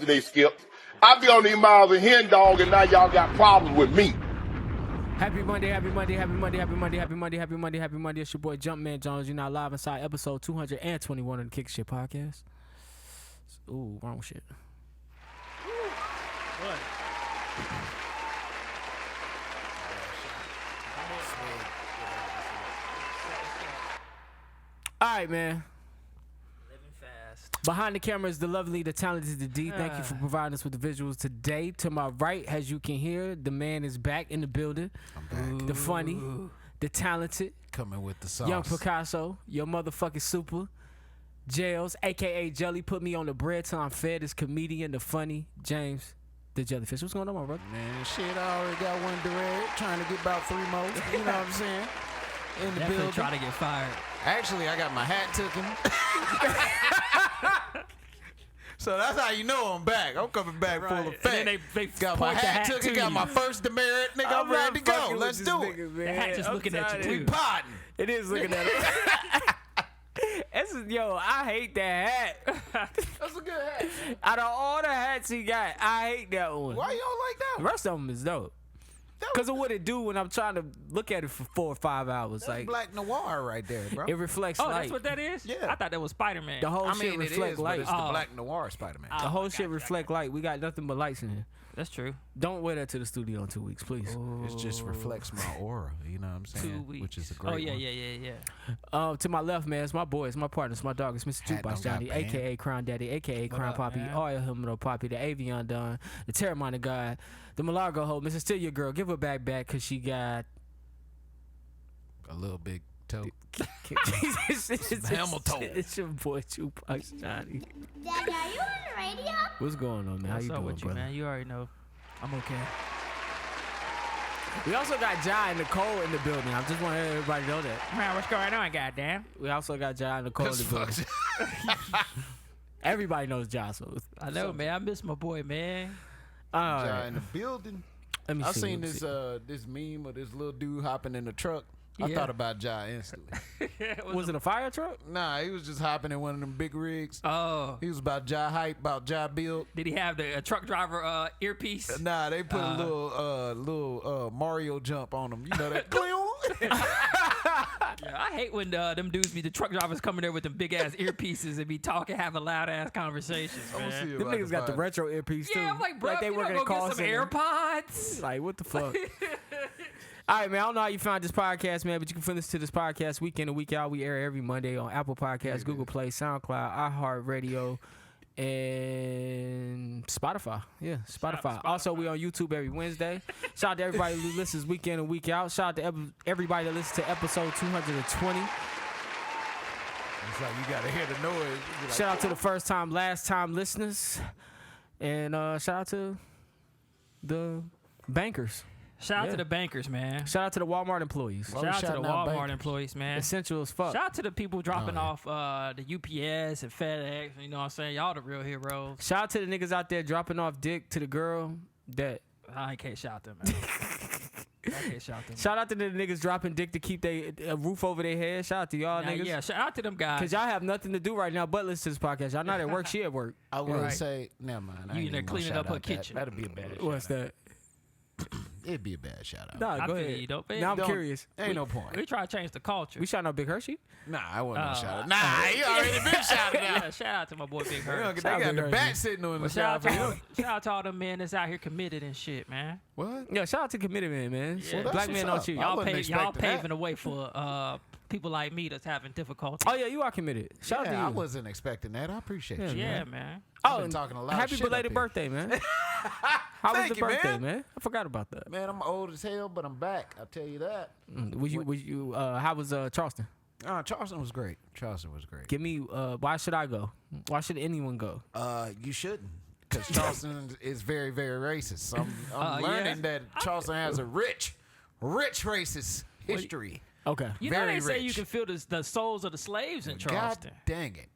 yesterday, Skip. I be on these miles of hen dog, and now y'all got problems with me. Happy Monday, happy Monday, happy Monday, happy Monday, happy Monday, happy Monday, happy Monday. It's your boy Jumpman Jones. You're now live inside episode 221 of the Kick Shit Podcast. Ooh, wrong shit. What? All right, man. Living fast. Behind the camera is the lovely, the talented, the D. Thank you for providing us with the visuals today. To my right, as you can hear, the man is back in the building. I'm back. The funny, the talented, Coming with the sauce. young Picasso, your motherfucking super. Jails, a.k.a. Jelly, put me on the bread till I'm fed. Is comedian, the funny, James, the Jellyfish. What's going on, my brother? Man, shit, I already got one direct. Trying to get about 3 more. You know what I'm saying? In the Definitely building. try to get fired. Actually, I got my hat taken. So that's how you know I'm back. I'm coming back full Right. effect. And then they got my point the hat hat taken, to got you. my first demerit. Nigga, I'm ready to go. Let's do it. The hat just looking at you, We too. potting. It is looking at it. Yo, I hate that hat. That's a good hat. Out of all the hats he got, I hate that one. Why you don't like that The one? rest of them is dope. Because of what it do when I'm trying to look at it for 4 or 5 hours. That's like black noir right there, bro. it reflects Oh, light. that's what that is? Yeah. I thought that was Spider-Man. The whole I shit mean, it reflect is, light. but it's the Oh. black noir Spider-Man. The whole shit reflect light. We got nothing but lights in here. That's true. Don't wear that to the studio in 2 weeks, please. It just reflects my aura, you know what I'm saying? 2 weeks. Which is a great Oh, yeah, one. yeah. To my left, man, it's my boy, it's my partner, it's my dog, it's Mr. Hat Jukebox don't Johnny, got band. a.k.a. Crown Daddy, a.k.a. Crown up, Poppy, man? Oil Humano Poppy, the Avion Don, the Terramana guy, the Malago hoe, Mrs. Still Your Girl. Give her back because she got... A little big toe. it's camel toe. It's your boy Jukebox Johnny. Daddy, are you on the radio? What's going on, man? How What's you up doing, with you, brother? man? You already know. I'm okay. We also got Jai and Nicole in the building. I just want everybody to know that. Man, what's going on, goddamn? We also got Jai and Nicole in the building. Everybody knows Jai, so... I know, man. I miss my boy, man. All Jai right. in the building. Let me I see. seen let me this see. this meme of this little dude hopping in the truck. I Yeah. thought about Jai instantly. Was it a fire truck? Nah, he was just hopping in one of them big rigs. Oh. He was about Jai hype, about Jai build. Did he have the truck driver earpiece? Nah, they put a little Mario jump on him. You know that? Yeah, I hate when them dudes be the truck drivers coming there with them big ass earpieces and be talking, having loud ass conversations. I'm gonna see Man. if Them I can niggas got the find- retro earpiece too. Yeah, I'm like, bro, they you work don't at a go call get some center. AirPods. Like, what the fuck? All right, man. I don't know how you found this podcast, man, but you can find this to this podcast week in and week out. We air every Monday on Apple Podcasts, Google Play, SoundCloud, iHeartRadio, and Spotify. Yeah, Spotify. Also, we on YouTube every Wednesday. Shout out to everybody who listens week in and week out. Shout out to everybody that listens to episode 220. It's like you gotta hear the noise. You be like, Shout out to the first time, last time listeners. And shout out to the bankers. Shout out Yeah. to the bankers, man. Shout out to the Walmart employees. Why Shout we out to the shouting out Walmart bankers? employees, man. Essential as fuck. Shout out to the people dropping yeah. off the UPS and FedEx. You know what I'm saying? Y'all the real heroes. Shout out to the niggas out there dropping off dick to the girl that. I can't shout them, man. I can't shout them. Shout out to the niggas dropping dick to keep a roof over their head. Shout out to y'all Now, niggas. yeah, shout out to them guys. Cause y'all have nothing to do right now but listen to this podcast. Y'all not at work, she at work. I would Right. say, never mind. I You ain't in there even gonna cleaning shout up her out that. kitchen. That'd be a bad. What's that? It'd be a bad shout out. Nah, I go feel ahead. you, don't feel Now I'm Don't- curious. Ain't no point. We try to change the culture. We shouting out Big Hershey? Nah, I wasn't gonna Oh. shout out. Nah, you already been shouted out. Yeah, shout out to my boy Big They Hurt. got Shout out the Big bat Hershey. sitting on the But shout side out, for to, him. shout out to all the men that's out here committed and shit, man. What? Yeah, shout out to Committed Man. Yeah. that's Black men don't what's up. cheat. I Y'all, wasn't y'all expecting that. paving the way for people like me that's having difficulty. Oh yeah, you are committed. Shout out to you. Yeah, I wasn't expecting that. I appreciate you. Yeah, man. man. I've Oh, been talking a lot of happy shit up belated here. birthday, man. How was Thank the you, birthday, man. man? I forgot about that. Man, I'm old as hell, but I'm back. I'll tell you that. How was Charleston? Charleston was great. Charleston was great. Give me why should I go? Why should anyone go? You shouldn't, because Charleston is very, very racist. So I'm Yeah. learning that Charleston has a rich racist history. Okay. You know Very they say rich. you can feel the souls of the slaves in Charleston. God dang it,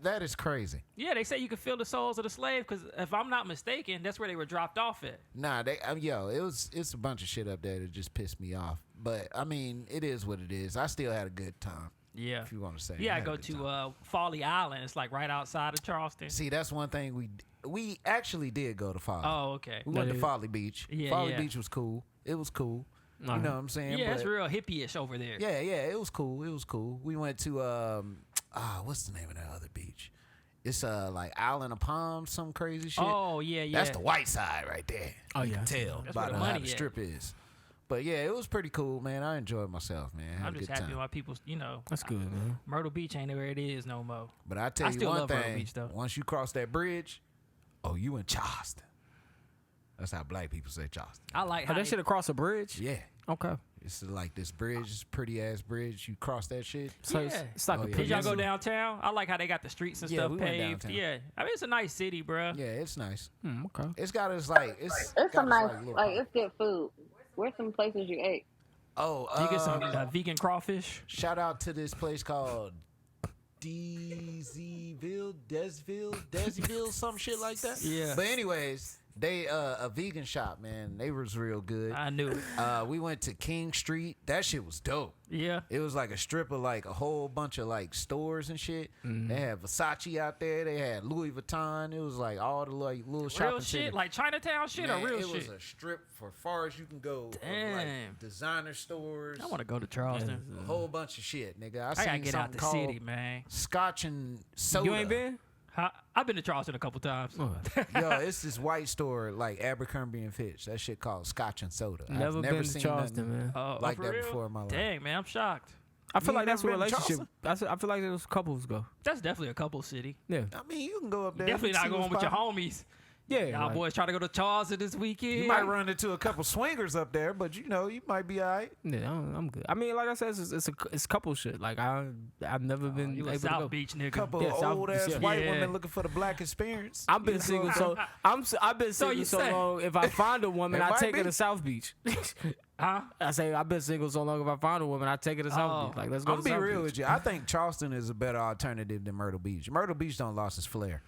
that is crazy. Yeah, they say you can feel the souls of the slave because if I'm not mistaken, that's where they were dropped off at. Nah, it's a bunch of shit up there that just pissed me off. But I mean, it is what it is. I still had a good time. Yeah. If you want to say. Yeah, I I had a go good time. to Folly Island. It's like right outside of Charleston. See, that's one thing we actually did go to Folly. Oh, okay. We went to Yeah. Folly Beach. Yeah, Folly yeah. Beach was cool. It was cool. You Alright. know what I'm saying? Yeah, it's But- real hippie-ish over there. Yeah, it was cool. It was cool. We went to what's the name of that other beach? It's like Island of Palms, some crazy shit. Oh, yeah, yeah. That's the white side right there. Oh, You yeah, can I see tell That's by where the how money the at. strip is. But yeah, it was pretty cool, man. I enjoyed myself, man. Had I'm a just good happy time. my people, That's good, man. Myrtle Beach ain't where it is no more. But I tell I you still one love Myrtle thing: Beach, though. once you cross that bridge, oh, you in Charleston. That's how black people say Charleston. I like how Oh, that shit across a bridge? Yeah, Okay. it's like this bridge, this pretty ass bridge. You cross that shit. So Yeah. it's like Oh, a yeah. Did y'all go peninsula. downtown? I like how they got the streets and Yeah, stuff we went paved. downtown. Yeah, I mean it's a nice city, bruh. Yeah, it's nice. Okay. It's got its like it's It's got some its, nice, little like it's good food. Where's some places you ate? Oh, You get some vegan crawfish. shout out to this place called Desville, some shit like that. Yeah. But anyways, they a vegan shop, man. They was real good. I knew it. We went to King Street. That shit was dope. Yeah. It was like a strip of like a whole bunch of like stores and shit. They had Versace out there. They had Louis Vuitton. It was like all the like little shopping Real shit, centers. like Chinatown shit Man, or real it shit? was a strip for far as you can go. Of Damn. like designer stores. I want to go to Charleston. a whole bunch of shit, nigga. I I seen gotta get out something the called city, man. Scotch and soda. You ain't been? I've been to Charleston a couple times. Yo, it's this white store like Abercrombie and Fitch. That shit called Scotch and Soda. I've Never been to seen Charleston, nothing man. Oh, like for that real? before in my life. Dang, man, I'm shocked. I feel You like that's where never been to relationship. I feel like those couples go. That's definitely a couple city. Yeah. I mean, you can go up there. Definitely and not see going what's with your poppin'. homies. Yeah. Y'all like- boys trying to go to Charleston this weekend. You might run into a couple swingers up there, but you know, you might be all right. Yeah, I'm good. I mean, like I said, it's couple shit. Like I've never been You able a to go. South Beach nigga. Couple Yeah, South- old ass yeah. white Yeah. women looking for the black experience. I've been You can single go- so I've been So single you so say. long. If I find a woman, It I might take her be. to South Beach. Huh? I say I've been single so long. If I find a woman, I take her to South Oh. Beach. Like let's go I'm to be South real Beach. with you. I think Charleston is a better alternative than Myrtle Beach. Myrtle Beach don't lost its flair.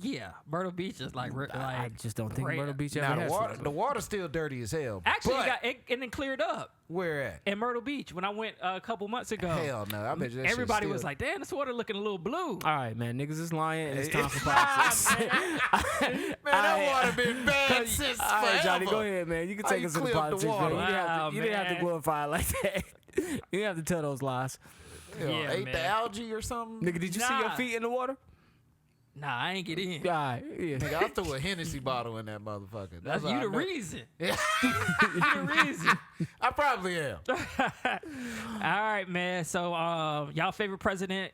Yeah, Myrtle Beach is like, I just don't think great. Myrtle Beach ever Now the has water, flair. the water's still dirty as hell. Actually, but it then cleared up where at? in Myrtle Beach when I went a couple months ago. Hell no. I bet you that shit's Everybody still- was like, "Damn, this water looking a little blue." All right, man. Niggas is lying. And it's time for Ah, politics. man, that water been bad since All right, forever. Johnny, go ahead, man. You can How take you us to the clear up the politics, man. water? Wow, You didn't have to man. glorify it like that. You didn't have to tell those lies. You know, Yeah, ate the man. algae or something? Nigga, did you see your Nah. feet in the water? Nah, I ain't get in. All right, yeah. Nigga, I threw a Hennessy bottle in that motherfucker. That's how you I the know. reason. Yeah. You the reason. I probably am. All right, man. So, y'all favorite president?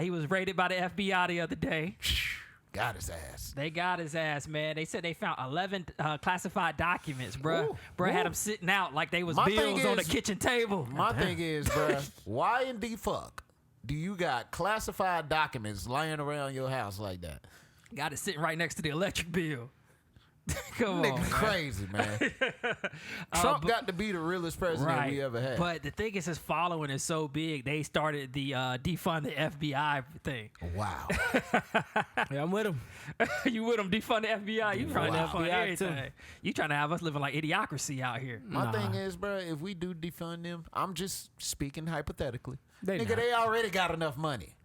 He was raided by the FBI the other day. Got his ass. They got his ass, man. They said they found 11 classified documents, bruh. Ooh, Bruh had ooh. them sitting out like they was My thing bills on the is- kitchen table. My thing is, bruh, why in the fuck do you got classified documents laying around your house like that? Got it sitting right next to the electric bill. Come Nigga on, man. crazy, man. Trump got to be the realest president Right. we ever had. But the thing is, his following is so big, they started the defund the FBI thing. wow. Yeah, I'm with him. You with them defund the FBI? You trying to Wow. defund FBI too. everything? You trying to have us living like idiocracy out here? My thing is, bruh, if we do defund them, I'm just speaking hypothetically. They Nigga, not. they already got enough money.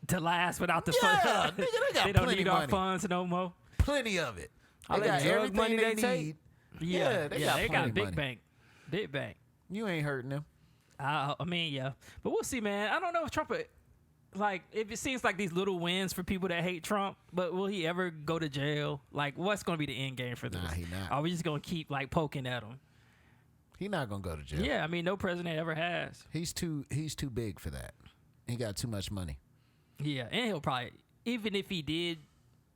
To last without the Yeah, fund. nigga, they got They don't plenty need our money. funds no more. Plenty of it. All They that got drug everything money they they take? need. Yeah, they they got got plenty big money. bank. Big bank. You ain't hurting them. I mean, yeah. But we'll see, man. I don't know if Trump, like, if it seems like these little wins for people that hate Trump, but will he ever go to jail? Like, what's going to be the end game for this? Nah, he not. Are we just going to keep, like, poking at him? He not gonna go to jail. Yeah, I mean, no president ever has. He's too big for that. He got too much money. Yeah, and he'll probably, even if he did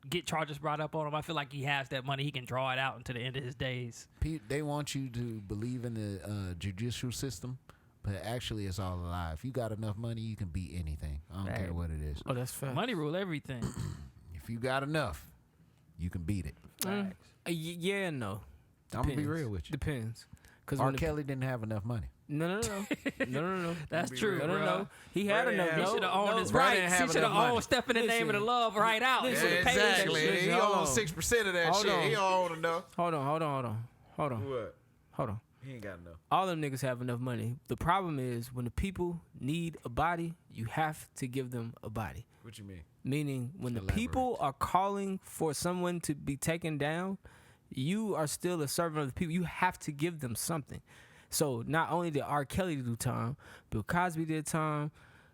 get charges brought up on him, I feel like he has that money. He can draw it out until the end of his days. They want you to believe in the judicial system, but actually it's all a lie. If you got enough money, you can beat anything. I don't Right. care what it is. Oh, that's fair. Money rule everything. If you got enough, you can beat it. Yeah and no. I'm gonna be Depends. real with you. Depends. Because R. Kelly didn't have enough money. No. No. That's true. No. He had Bro, enough. yeah. He No, should have owned no, his Bro rights. didn't He have should have enough money. owned Step in the Name of the Listen. Love right out. Listen. He Yeah, should've paid that exactly. shit. He own 6% of that Hold shit. on. He don't own enough. Hold on. What? Hold on. He ain't got enough. All them niggas have enough money. The problem is when the people need a body, you have to give them a body. What you mean? Meaning, when the Elaborate. people are calling for someone to be taken down, you are still a servant of the people. You have to give them something. So not only did R. Kelly do time, Bill Cosby did time,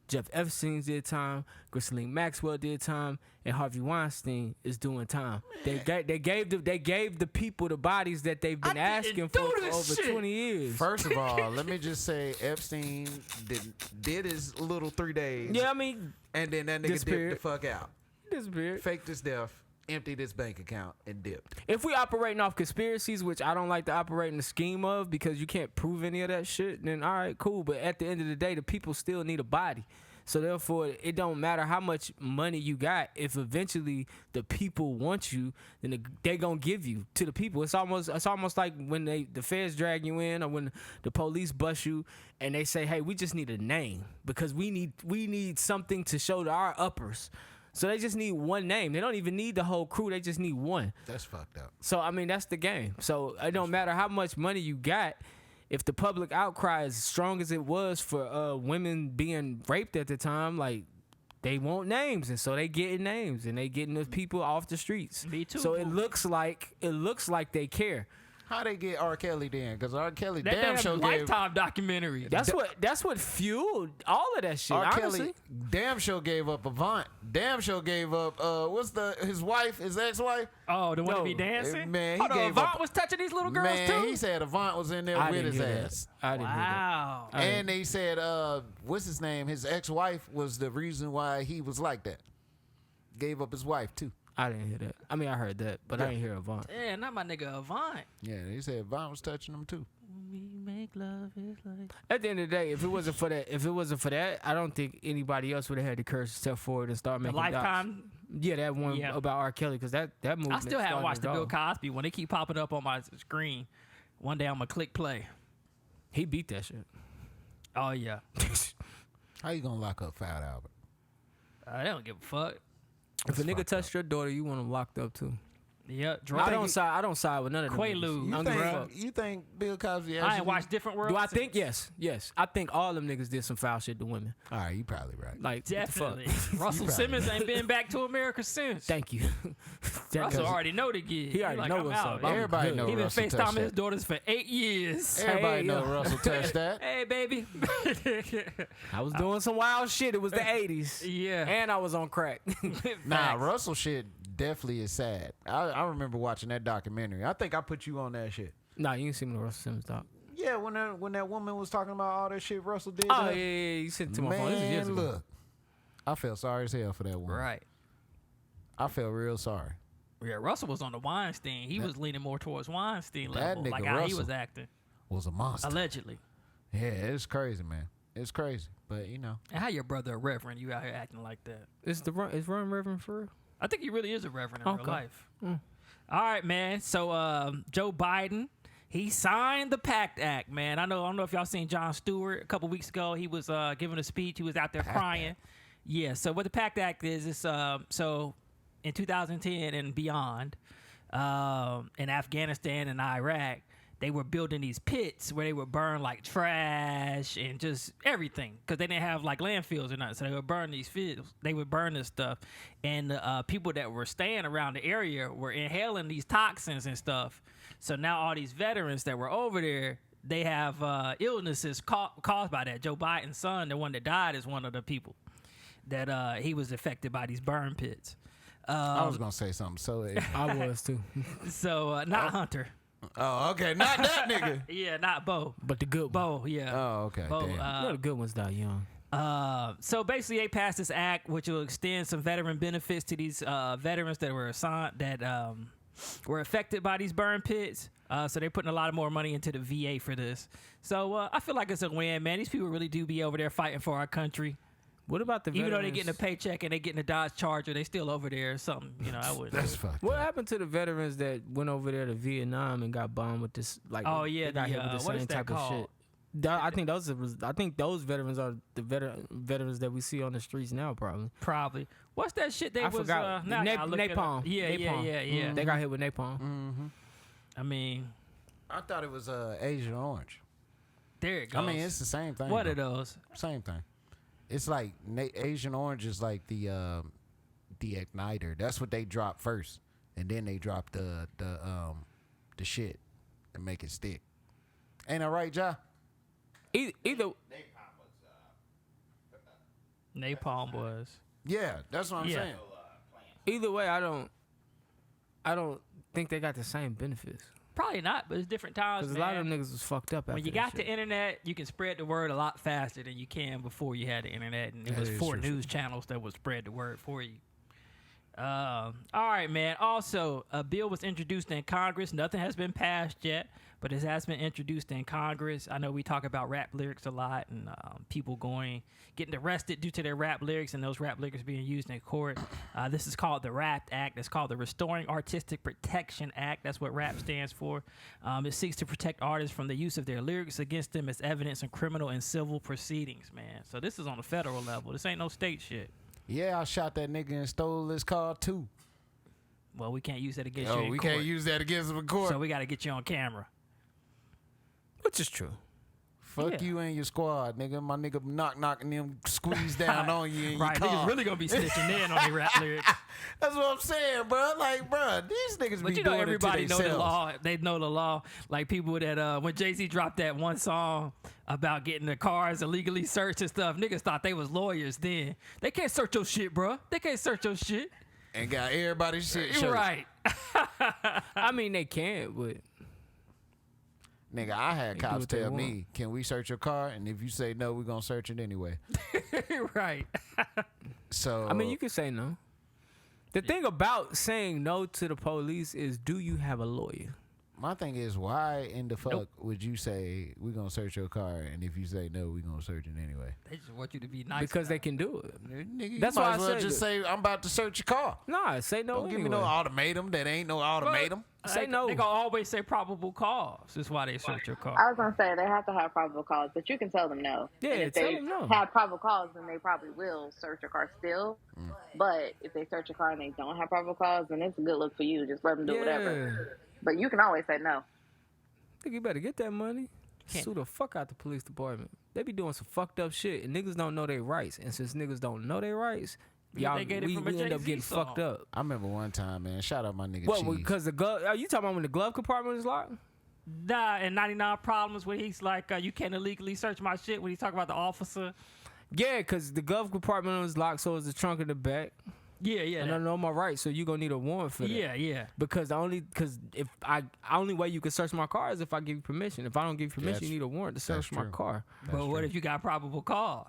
Jeff Epstein did time, Ghislaine Maxwell did time, and Harvey Weinstein is doing time. They gave the people the bodies that they've been asking for over 20 years. First of all, let me just say Epstein did his little 3 days. Yeah, I mean, And then that nigga disappeared. dipped the fuck out. disappeared. Faked his death, emptied his bank account, and dipped. If we operating off conspiracies, which I don't like to operate in the scheme of because you can't prove any of that shit, then all right, cool. But at the end of the day, the people still need a body. So therefore, it don't matter how much money you got. If eventually the people want you, then they gonna give you to the people. It's almost like when the feds drag you in, or when the police bust you, and they say, "Hey, we just need a name because we need something to show to our uppers." So they just need one name. They don't even need the whole crew. They just need one. That's fucked up. So I mean, that's the game. So it don't matter how much money you got. If the public outcry is as strong as it was for women being raped at the time, like, they want names, and so they getting names, and they getting those people off the streets. Me too. So it looks like they care. How they get R. Kelly then? Because R. Kelly That damn damn sure gave Lifetime documentary. That's what fueled all of that shit. R. honestly. Kelly damn sure gave up Avant. Damn sure gave up his wife, his ex-wife? Oh, the one to No, be dancing? man, he Hold on, gave Avant up- was touching these little girls Man, too? he said Avant was in there I with didn't his hear ass. that. I didn't hear that. Wow. And they said, what's his name? His ex-wife was the reason why he was like that. Gave up his wife too. I didn't hear that. I mean, I heard that, but I didn't hear Avant. Yeah, not my nigga Avant. Yeah, they said Avant was touching him too. We make love is like... At the end of the day, if it wasn't for that, I don't think anybody else would have had the courage to step forward and start The making docs. Lifetime. Yeah, that one Yeah. about R. Kelly, because that movement. I still haven't started watched it the Bill all. Cosby one. They keep popping up on my screen. One day I'm going to click play. He beat that shit. Oh, yeah. How you gonna lock up Fat Albert? They don't give a fuck. If a nigga fucked touched your daughter, you want him locked up too. Yeah, I don't side with none of them. Quaaludes. niggas. You think Bill Cosby I actually... ain't watched Different Worlds. Do I think yes? I think all them niggas did some foul shit to women. All right, you probably right. Like Definitely. What the fuck? Russell Simmons ain't been back to America since. Thank you. That Russell nigga- already know the gig. He already like, know I'm what's out. up. I'm Everybody good. know He been Russell touched FaceTiming his that. daughters for 8 years. Everybody Hey, know yo. Russell touched that. Hey, baby. I was doing some wild shit. It was the 80s. Yeah. And I was on crack. Nah, Facts. Russell shit definitely is sad. I remember watching that documentary. I think I put you on that shit. Nah, you didn't see me the Russell Simmons talk. Yeah, when that woman was talking about all that shit Russell did. Oh, to yeah, her. yeah, you sent it to my phone. This is years Man, ago. look. I felt sorry as hell for that woman. Right. I felt real sorry. Yeah, Russell was on the Weinstein. He was leaning more towards Weinstein That level, nigga like how he Russell. was acting, Was a monster. allegedly. Yeah, it's crazy, man. It's crazy. But, you know. And how your brother a reverend, you out here acting like that? Is Ron Reverend for real? I think he really is a reverend in real Okay. life. All right, man. So Joe Biden, he signed the PACT Act, man. I don't know if y'all seen Jon Stewart a couple weeks ago. He was giving a speech. He was out there crying. Yeah. So what the PACT Act is so in 2010 and beyond, in Afghanistan and Iraq, they were building these pits where they would burn like trash and just everything because they didn't have like landfills or nothing. So they would burn these fields. They would burn this stuff. And people that were staying around the area were inhaling these toxins and stuff. So now all these veterans that were over there, they have illnesses caused by that. Joe Biden's son, the one that died, is one of the people that he was affected by these burn pits. I was going to say something. So, I was too. So not Hunter. oh, okay. Not that nigga. Yeah, not Bo. But the good one. Bo, yeah. Oh, okay. Bo, Damn. You know the good ones die young. So basically, they passed this act which will extend some veteran benefits to these veterans that were assigned that were affected by these burn pits. So they're putting a lot of more money into the VA for this. So I feel like it's a win, man. These people really do be over there fighting for our country. What about the Even veterans? though they're getting a paycheck and they're getting a Dodge Charger, they still over there or something. You know, I wouldn't. That's fucked What up. happened to the veterans that went over there to Vietnam and got bombed with this? Like, Oh, yeah, they got the, hit with the what is same that type of called? shit. I think those veterans are the veterans that we see on the streets now, probably. Probably. What's that shit they I was? forgot. Now I gotta look it up. Napalm. Yeah, Napalm. yeah. They got hit with napalm. I mean, I thought it was Agent Orange. there it goes. I mean, it's the same thing. what though. are those? Same thing. It's like Asian orange is like the igniter. That's what they drop first, and then they drop the shit and make it stick. Ain't that right, Ja? Either Napalm was. Yeah, that's what I'm saying. either way, I don't think they got the same benefits. Probably not, but it's different times. Because a lot of them niggas was fucked up. When after you that got the shit. internet, you can spread the word a lot faster than you can before you had the internet, and it That was is 4 true. news channels that would spread the word for you. All right, man. Also, a bill was introduced in Congress. Nothing has been passed yet, but it has been introduced in Congress. I know we talk about rap lyrics a lot, and people getting arrested due to their rap lyrics, and those rap lyrics being used in court. This is called the RAP Act. It's called the Restoring Artistic Protection Act. That's what RAP stands for. It seeks to protect artists from the use of their lyrics against them as evidence in criminal and civil proceedings, man. So this is on the federal level. This ain't no state shit. Yeah, I shot that nigga and stole his car too. Well, we can't use that against you Oh, in we court. can't use that against him in court. So we got to get you on camera. Which is true. Fuck Yeah. you and your squad, nigga. My nigga knocking them squeeze down on you in Right, your car. niggas really gonna be snitching in on their rap lyrics. That's what I'm saying, bro. Like, bro, these niggas But be you know, doing everybody it to know the themselves. law. They know the law. Like people that when Jay-Z dropped that one song about getting the cars illegally searched and stuff, niggas thought they was lawyers then. They can't search your shit, bro. They can't search your shit. And got everybody's shit You're shirted. right. I mean, they can, but Nigga, I had They do cops what they tell want. me, can we search your car? And if you say no, we're going to search it anyway. Right. So, I mean, you can say no. The thing about saying no to the police is, do you have a lawyer? my thing is, why in the fuck would you say we're going to search your car? And if you say no, we're going to search it anyway? They just want you to be nice. Because they can do it. Nigga, That's you might why as I well said just that. say, I'm about to search your car. Nah, say no Don't give anyway. me no ultimatum that ain't no ultimatum. Say no. They gonna always say probable cause. That's why they search your car. I was gonna say they have to have probable cause, but you can tell them no. Yeah, and if tell they them no. have probable cause, then they probably will search your car still. But if they search your car and they don't have probable cause, then it's a good look for you. Just let them do whatever. But you can always say no. Think you better get that money. Can't- Sue the fuck out the police department. They be doing some fucked up shit, and niggas don't know their rights. And since niggas don't know their rights, Yeah, y'all they get it we from a end up Jay-Z getting song. fucked up. I remember one time, man. Shout out my nigga What? Cheese. Because the glove? Are you talking about when the glove compartment is locked? Nah, and 99 Problems where he's like, you can't illegally search my shit when he's talking about the officer. Yeah, because the glove compartment was locked, so is the trunk in the back. Yeah, yeah. And I know my rights, so you gonna need a warrant for that. Yeah. Because if only way you can search my car is if I give you permission. If I don't give you permission, That's- you need a warrant to search that's my true. car. But what if you got probable cause?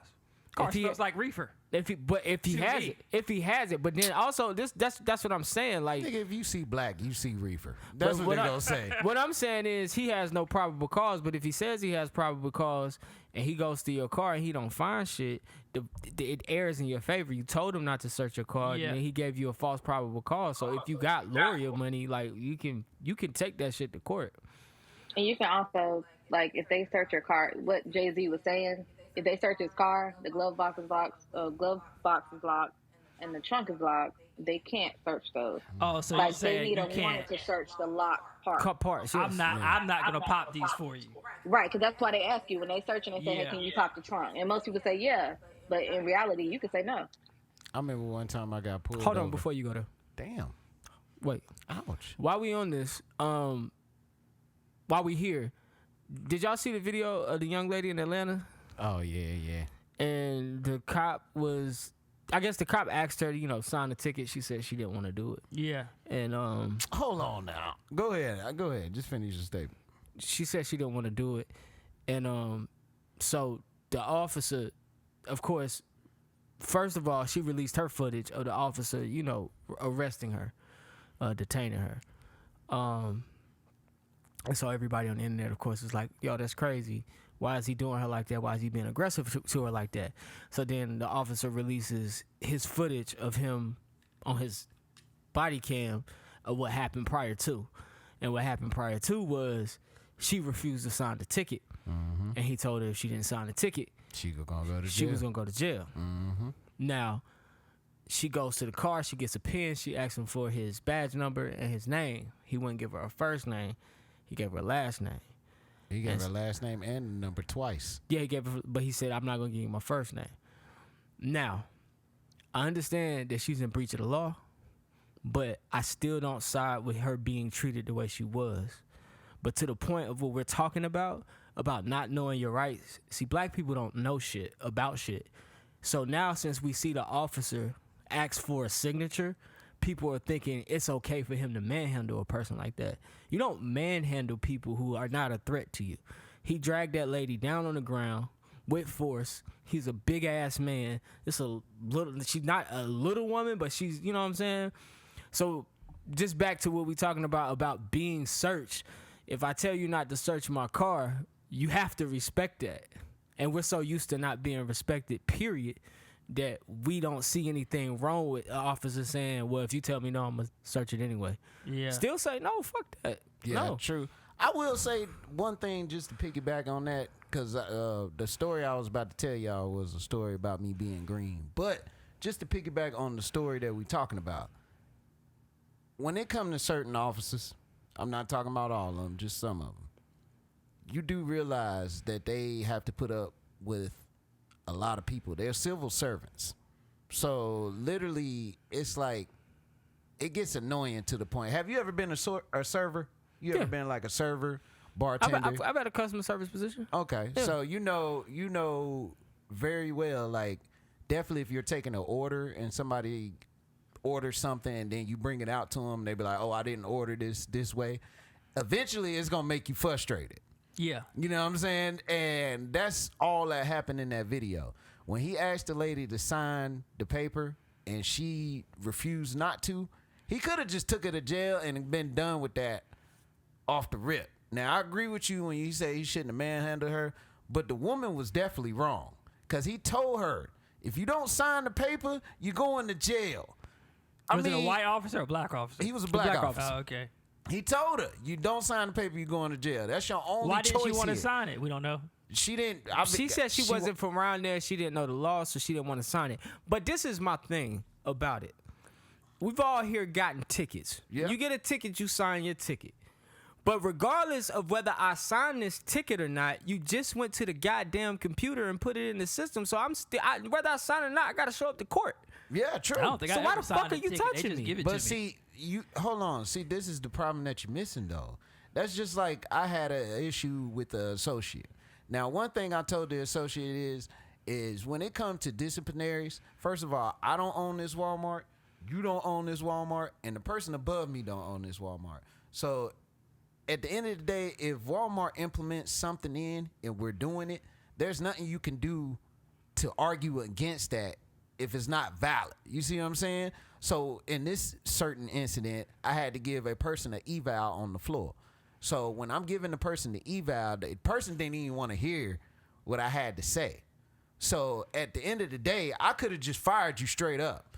Car If he- smells like reefer. If he has CG. it, but then also that's what I'm saying. Like, Nigga, if you see black, you see reefer. That's But what they I- gonna say. What I'm saying is he has no probable cause, but if he says he has probable cause and he goes to your car and he don't find shit, it errs in your favor. You told him not to search your car, Yeah. and then he gave you a false probable cause. So if you got lawyer money, like you can take that shit to court. And you can also, like, if they search your car, what Jay-Z was saying, if they search his car, the glove box is locked, and the trunk is locked, they can't search those. Oh, so Like, you're they saying need you a warrant can't. to search the locked part. Cut parts. Yes. I'm not gonna pop these for you. Right, because that's why they ask you when they search and they say, Yeah. hey, can you pop the trunk? And most people say, yeah. But in reality, you can say no. I remember one time I got pulled Hold on over. before you go there. Damn. Wait. Ouch. While we on this, while we here, did y'all see the video of the young lady in Atlanta? Oh, yeah. And the cop I guess the cop asked her to, sign the ticket. She said she didn't want to do it. Yeah. And Hold on now. Go ahead. Just finish your statement. she said she didn't want to do it. And so the officer, of course, first of all, she released her footage of the officer, arresting her, detaining her. And so everybody on the internet, of course, is like, yo, that's crazy. Why is he doing her like that? Why is he being aggressive to her like that? So then the officer releases his footage of him on his body cam of what happened prior to. And what happened prior to was she refused to sign the ticket. And he told her if she didn't sign the ticket, She gonna go to jail. she was going to go to jail. Now, she goes to the car. She gets a pen. She asks him for his badge number and his name. He wouldn't give her a first name. He gave her a last name. He gave her last name and number twice. Yeah, he gave her, but he said, I'm not going to give you my first name. Now, I understand that she's in breach of the law, but I still don't side with her being treated the way she was. But to the point of what we're talking about not knowing your rights, see, black people don't know shit about shit. So now since we see the officer ask for a signature, people are thinking it's okay for him to manhandle a person like that. You don't manhandle people who are not a threat to you. He dragged that lady down on the ground with force. He's a big ass man. She's not a little woman, but she's, you know what I'm saying? So just back to what we talking about being searched. If I tell you not to search my car, you have to respect that. And we're so used to not being respected, period, that we don't see anything wrong with an officer saying, well, if you tell me no, I'm going to search it anyway. Yeah. Still say, no, fuck that. Yeah, no. True. I will say one thing just to piggyback on that, because the story I was about to tell y'all was a story about me being green. But just to piggyback on the story that we're talking about, when it comes to certain officers, I'm not talking about all of them, just some of them, you do realize that they have to put up with a lot of people. They're civil servants. So literally, it's like, it gets annoying to the point. Have you ever been a server? You ever been like a server, bartender? I've had a customer service position. Okay. Yeah. So you know very well, like, definitely if you're taking an order and somebody orders something and then you bring it out to them, they be like, oh, I didn't order this way. Eventually, it's going to make you frustrated. Yeah. You know what I'm saying? And that's all that happened in that video. When he asked the lady to sign the paper and she refused not to, he could have just took her to jail and been done with that off the rip. Now, I agree with you when you say he shouldn't have manhandled her, but the woman was definitely wrong because he told her, if you don't sign the paper, you're going to jail. Was it a white officer or a black officer? He was a black officer. Oh, okay. He told her, you don't sign the paper, you're going to jail. That's your only choice. Why didn't she want to sign it? We don't know. She didn't. She said she wasn't from around there. She didn't know the law, so she didn't want to sign it. But this is my thing about it. We've all here gotten tickets. Yeah. You get a ticket, you sign your ticket. But regardless of whether I sign this ticket or not, you just went to the goddamn computer and put it in the system. So I'm still, whether I sign it or not, I got to show up to court. Yeah, true. I don't think so I why ever the fuck are you ticket. touching me? Give it but to see, you hold on. See, this is the problem that you're missing, though. That's just like I had an issue with the associate. Now, one thing I told the associate is when it comes to disciplinaries, first of all, I don't own this Walmart. You don't own this Walmart, and the person above me don't own this Walmart. So at the end of the day, if Walmart implements something in and we're doing it, there's nothing you can do to argue against that if it's not valid. You see what I'm saying? So in this certain incident, I had to give a person an eval on the floor. So when I'm giving the person the eval, the person didn't even want to hear what I had to say. So at the end of the day, I could have just fired you straight up.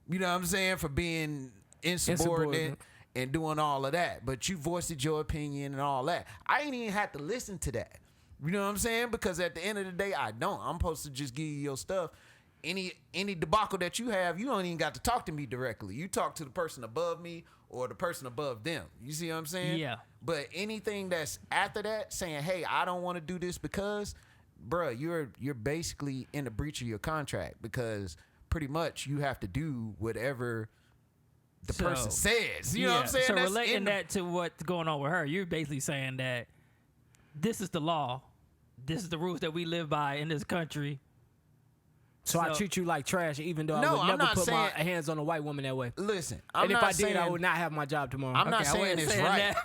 You know what I'm saying? For being insubordinate and doing all of that. But you voiced your opinion and all that. I ain't even had to listen to that. You know what I'm saying? Because at the end of the day, I don't. I'm supposed to just give you your stuff. Any debacle that you have, you don't even got to talk to me directly. You talk to the person above me or the person above them. You see what I'm saying? Yeah. But anything that's after that, saying, hey, I don't want to do this because, bruh, you're basically in the breach of your contract because pretty much you have to do whatever the person says. You know what I'm saying? So That's relating that to what's going on with her, you're basically saying that this is the law. This is the rules that we live by in this country. So I treat you like trash, even though I would never put my hands on a white woman that way. Listen, and if I did, I would not have my job tomorrow. I'm not saying it's right.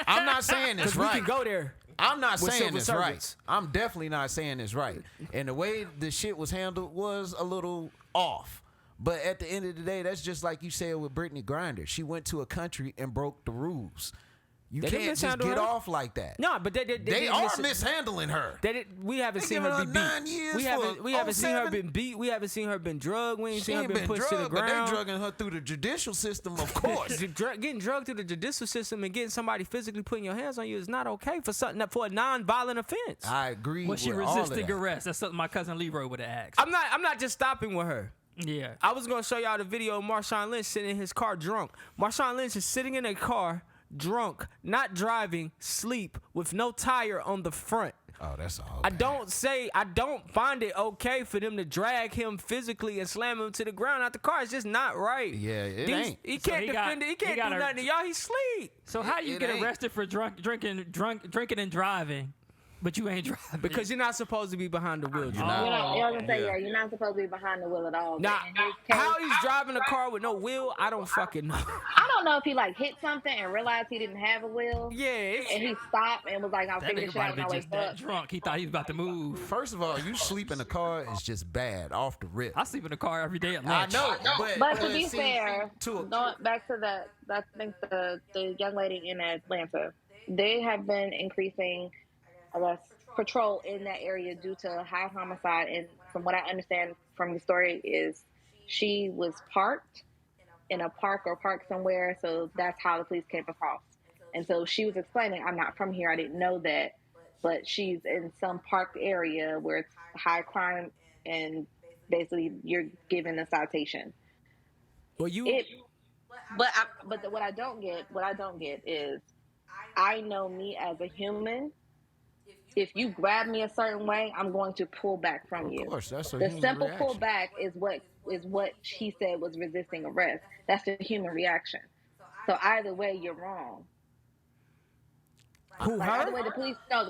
I'm not saying it's right. We can go there. I'm not saying it's right. I'm definitely not saying it's right. And the way the shit was handled was a little off. But at the end of the day, that's just like you said with Brittany Griner. She went to a country and broke the rules. You can't just get off like that. No, but they are mishandling her. We haven't seen her be beat. 9 years we haven't seen her been beat. We haven't seen her been drugged. We ain't seen her been pushed to the ground. But they drugging her through the judicial system, of course. Getting drugged through the judicial system and getting somebody physically putting your hands on you is not okay for a non-violent offense. I agree. Was she resisting arrest? That's something my cousin Leroy would have asked. I'm not just stopping with her. Yeah. I was gonna show y'all the video of Marshawn Lynch sitting in his car drunk. Marshawn Lynch is sitting in a car drunk, not driving, sleep with no tire on the front. Oh, that's all. I don't find it okay for them to drag him physically and slam him to the ground out the car. It's just not right. Yeah, it ain't. He So can't defend it. He can't do nothing to y'all. He sleep. So how you It get ain't. arrested for drinking and driving, but you ain't driving? Because you're not supposed to be behind the wheel. You're not supposed to be behind the wheel at all. Now, But in his case, how he's driving a car with no wheel, I don't fucking know. I don't know if he like hit something and realized he didn't have a wheel. Yeah, And he stopped and was like, I'll That figure nigga this shit out might have when I been just wake that up. drunk. He thought he was about to move. First of all, you sleep in the car is just bad off the rip. I sleep in the car every day at I lunch. know, But to be see, fair, to going back to that, I think the young lady in Atlanta, they have been increasing, I guess, patrol in that area due to high homicide. And from what I understand from the story is she was parked in a park or parked somewhere. So that's how the police came across. And so she was explaining, I'm not from here. I didn't know that. But she's in some parked area where it's high crime and basically you're given a citation. Well, you. But what I don't get is I know me as a human. If you grab me a certain way, I'm going to pull back from you. Of course, that's a The human simple reaction. pullback is what she said was resisting arrest. That's the human reaction. So either way, you're wrong. Who, Like, her? either way, the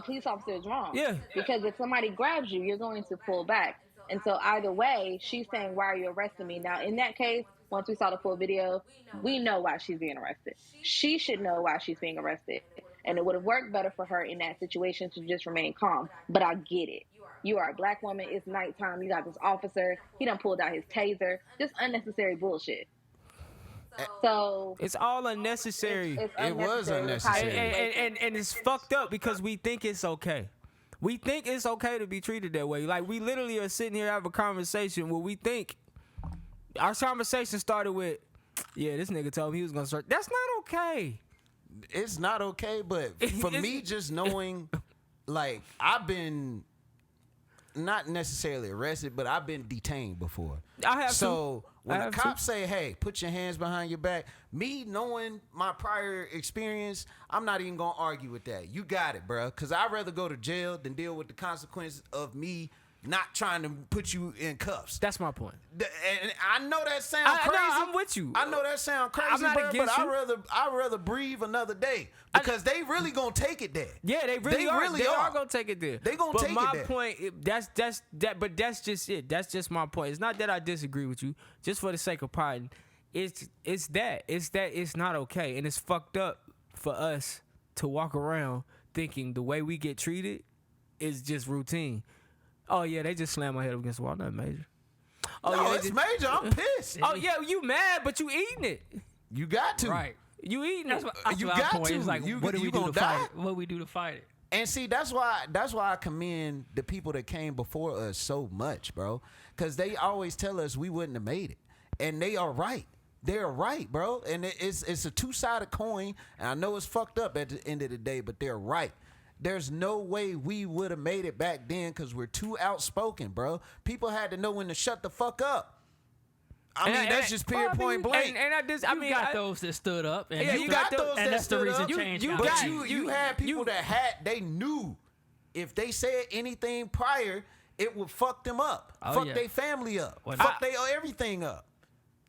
police officer is wrong. Yeah. Because if somebody grabs you, you're going to pull back. And so either way, she's saying, why are you arresting me? Now, in that case, once we saw the full video, we know why she's being arrested. She should know why she's being arrested. And it would have worked better for her in that situation to just remain calm. But I get it. You are a black woman. It's nighttime. You got this officer. He done pulled out his taser. Just unnecessary bullshit. So It's all unnecessary. it's It was unnecessary. And it's fucked up because we think it's okay. We think it's okay to be treated that way. Like, we literally are sitting here having a conversation where we think our conversation started with, yeah, this nigga told me he was gonna start. That's not okay. It's not okay, but for me, just knowing, like, I've been not necessarily arrested, but I've been detained before. I have So when I the have cops say, hey, put your hands behind your back, me knowing my prior experience, I'm not even going to argue with that. You got it, bro. Because I'd rather go to jail than deal with the consequences of me not trying to put you in cuffs. That's my point. And I know that sounds I- crazy. no, I'm with you. I know that sounds crazy, I'm not bro, but against you. I'd rather breathe another day because they really gonna take it there. Yeah, they really are. They are gonna take it there. They gonna but take it my there. point, but that's just it. That's just my point. It's not that I disagree with you. Just for the sake of pardon, it's that it's not okay, and it's fucked up for us to walk around thinking the way we get treated is just routine. Oh yeah, they just slammed my head up against the wall. Nothing major. Oh No, yeah, it's major. I'm pissed. Oh yeah, you mad, but you eating it. You got to. Right. You eating That's it. what, You my got point. to. It's like, You- what do you we do gonna to fight die? it? What do we do to fight it? And see, that's why I commend the people that came before us so much, bro. Because they always tell us we wouldn't have made it. And they are right. They're right, bro. And it's a two-sided coin. And I know it's fucked up at the end of the day, but they're right. There's no way we would have made it back then because we're too outspoken, bro. People had to know when to shut the fuck up. I mean, that's just period point blank. And I just, I You mean, got those that stood up. And Yeah, you you got got those, those and that that's the stood reason up. change You got But got- made. you had people they knew if they said anything prior, it would fuck them up. Oh, Fuck yeah. their family up. Well, Fuck they everything up.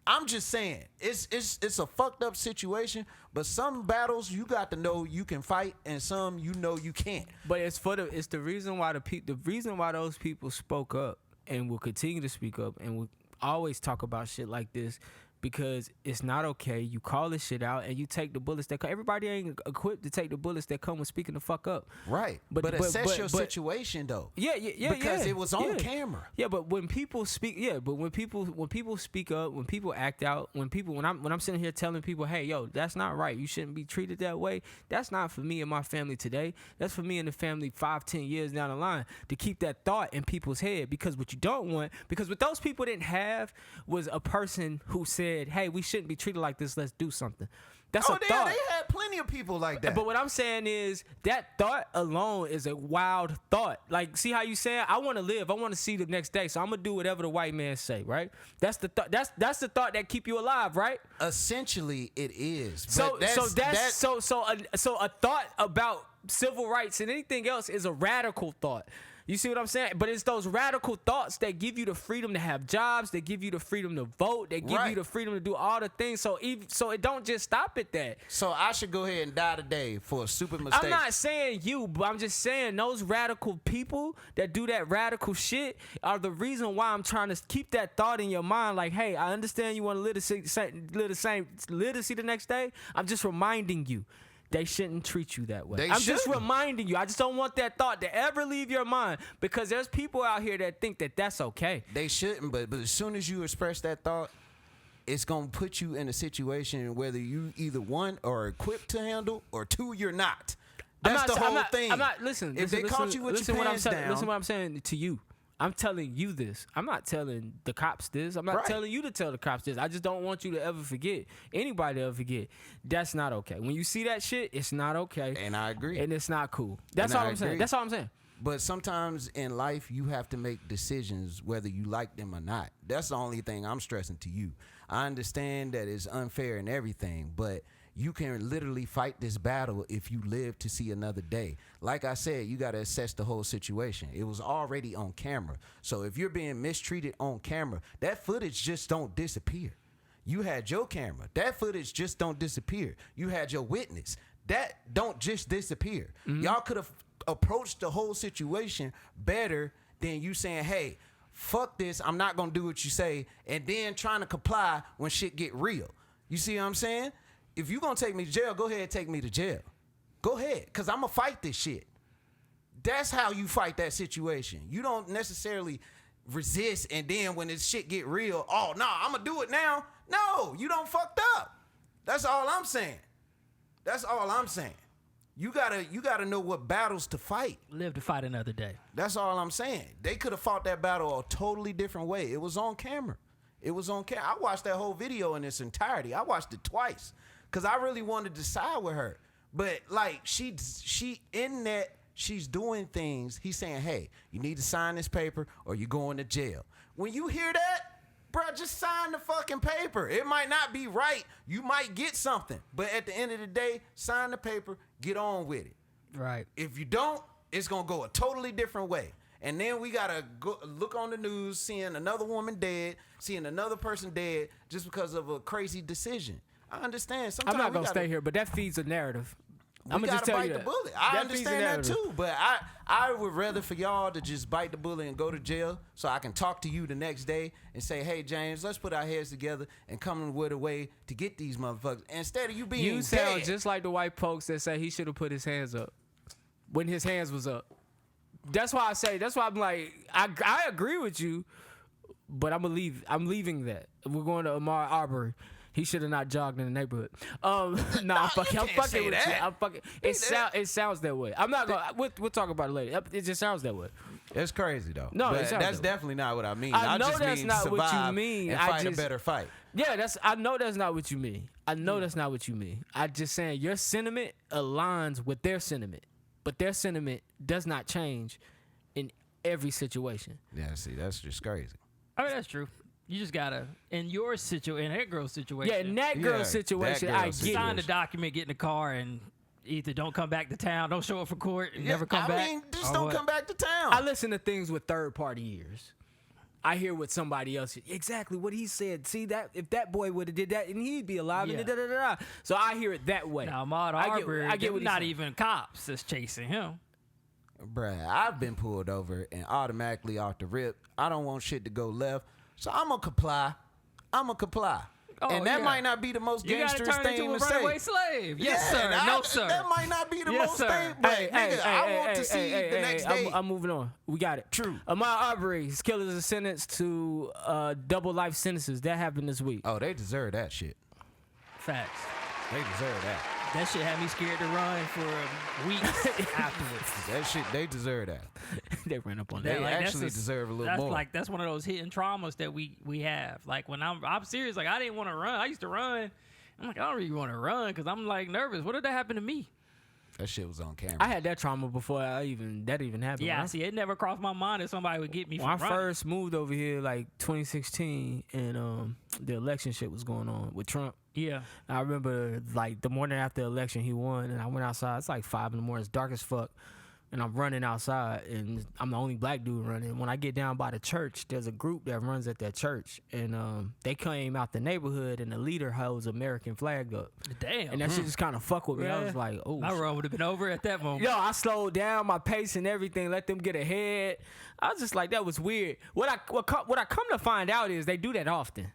I'm just saying, it's a fucked up situation, but some battles you got to know you can fight and some you know you can't. But it's the reason why the reason why those people spoke up and will continue to speak up and will always talk about shit like this, because it's not okay. You call this shit out and you take the bullets that come. Everybody ain't equipped to take the bullets that come with speaking the fuck up. Right. But- But assess your but- situation though. Yeah, Because yeah, it was on yeah. camera. Yeah, but when people speak, when people speak up, when people act out, when I'm sitting here telling people, hey, yo, that's not right. You shouldn't be treated that way. That's not for me and my family today. That's for me and the family 5-10 years down the line, to keep that thought in people's head. Because what you don't want, because what those people didn't have was a person who said, hey, we shouldn't be treated like this. Let's do something. That's a thought. They had plenty of people like that. But what I'm saying is that thought alone is a wild thought. Like, see how you saying? I want to live. I want to see the next day. So I'm gonna do whatever the white man say. Right? That's the thought. That's the thought that keep you alive. Right? Essentially, it is. So a thought about civil rights and anything else is a radical thought. You see what I'm saying? But it's those radical thoughts that give you the freedom to have jobs, that give you the freedom to vote, that give you the freedom to do all the things. So it don't just stop at that. So I should go ahead and die today for a stupid mistake. I'm not saying you, but I'm just saying those radical people that do that radical shit are the reason why I'm trying to keep that thought in your mind. Like, hey, I understand you want to live to see the next day. I'm just reminding you. They shouldn't treat you that way. I'm just reminding you. I just don't want that thought to ever leave your mind because there's people out here that think that that's okay. They shouldn't, but as soon as you express that thought, it's going to put you in a situation whether you either one are equipped to handle or two, you're not. That's the whole thing. Listen. If they caught you with your pants down. Listen what I'm saying to you. I'm telling you this. I'm not telling the cops this. I'm not telling you to tell the cops this. I just don't want you to ever forget. Anybody to ever forget. That's not okay. When you see that shit, it's not okay. And I agree. And it's not cool. That's all I'm saying. That's all I'm saying. But sometimes in life, you have to make decisions whether you like them or not. That's the only thing I'm stressing to you. I understand that it's unfair and everything, but you can literally fight this battle if you live to see another day. Like I said, you got to assess the whole situation. It was already on camera. So if you're being mistreated on camera, that footage just don't disappear. You had your camera. That footage just don't disappear. You had your witness. That don't just disappear. Mm-hmm. Y'all could have approached the whole situation better than you saying, hey, fuck this, I'm not going to do what you say, and then trying to comply when shit get real. You see what I'm saying? If you gonna take me to jail, go ahead and take me to jail. Go ahead, because I'm gonna fight this shit. That's how you fight that situation. You don't necessarily resist and then when this shit get real, oh, no, I'm gonna do it now. No, you don't fucked up. That's all I'm saying. That's all I'm saying. You gotta know what battles to fight. Live to fight another day. That's all I'm saying. They could have fought that battle a totally different way. It was on camera. It was on camera. I watched that whole video in its entirety. I watched it twice. Cause I really wanted to side with her, but like she in that she's doing things. He's saying, "Hey, you need to sign this paper, or you're going to jail." When you hear that, bro, just sign the fucking paper. It might not be right. You might get something, but at the end of the day, sign the paper. Get on with it. Right. If you don't, it's gonna go a totally different way. And then we gotta go look on the news, seeing another woman dead, seeing another person dead, just because of a crazy decision. I understand. Sometimes I'm not gonna stay here, but that feeds a narrative. I'm gonna just tell you that. Bullet. I understand that too, but I would rather for y'all to just bite the bullet and go to jail, so I can talk to you the next day and say, "Hey, James, let's put our heads together and come up with a way to get these motherfuckers." Instead of you being you sound dead. just like the white folks that say he should have put his hands up when his hands was up. That's why I say. That's why I'm like, I agree with you, but I'm leaving that. We're going to Ahmaud Arbery. He should have not jogged in the neighborhood. I'm fucking with you. I'm fucking. It sounds that way. I'm not gonna. We'll talk about it later. It just sounds that way. It's crazy though. No, but that's definitely not what I mean. I know just that's mean not what you survive mean. And fight a better fight. Yeah, I know that's not what you mean. I know that's not what you mean. I just saying your sentiment aligns with their sentiment, but their sentiment does not change in every situation. Yeah, see, that's just crazy. I mean, that's true. You just gotta, in your situation, in that girl's situation. Yeah, in that girl's situation, I get it. Sign the document, get in the car, and either don't come back to town, don't show up for court, and never come back. I mean, just don't come back to town. I listen to things with third-party ears. I hear what somebody else exactly what he said. See that if that boy would have did that, and he'd be alive. Yeah. And da-da-da-da. So I hear it that way. Now, Ahmaud Arbery, I get what not even cops that's chasing him. Bruh, I've been pulled over and automatically off the rip. I don't want shit to go left, so I'm gonna comply. Oh, and that might not be the most gangsterous thing to to say. runaway slave. Yes, sir. No, sir. That might not be the most sir. thing, but I want to see the next day. I'm moving on. We got it. True. Ahmaud Arbery, his killers are sentenced to double life sentences. That happened this week. Oh, they deserve that shit. Facts. They deserve that. That shit had me scared to run for weeks afterwards. That shit, they deserve that. They ran up on They that. like, actually deserve a little more. That's one of those hidden traumas that we have. Like when I'm serious. Like I didn't want to run. I used to run, I'm like, I don't really want to run because I'm like nervous. What did that happen to me? That shit was on camera. I had that trauma before that even happened. Yeah, see, it never crossed my mind that somebody would get me When from I running. first moved over here, like 2016, and the election shit was going on with Trump. Yeah. I remember like the morning after the election, he won, and I went outside. It's like 5 in the morning. It's dark as fuck. And I'm running outside, and I'm the only black dude running. When I get down by the church, there's a group that runs at that church, and they came out the neighborhood, and the leader holds American flag up. Damn. And that shit just kind of fuck with me. I was like, oh. My run would have been over at that moment. Yo, I slowed down my pace and everything, let them get ahead. I was just like, that was weird. What I come to find out is they do that often.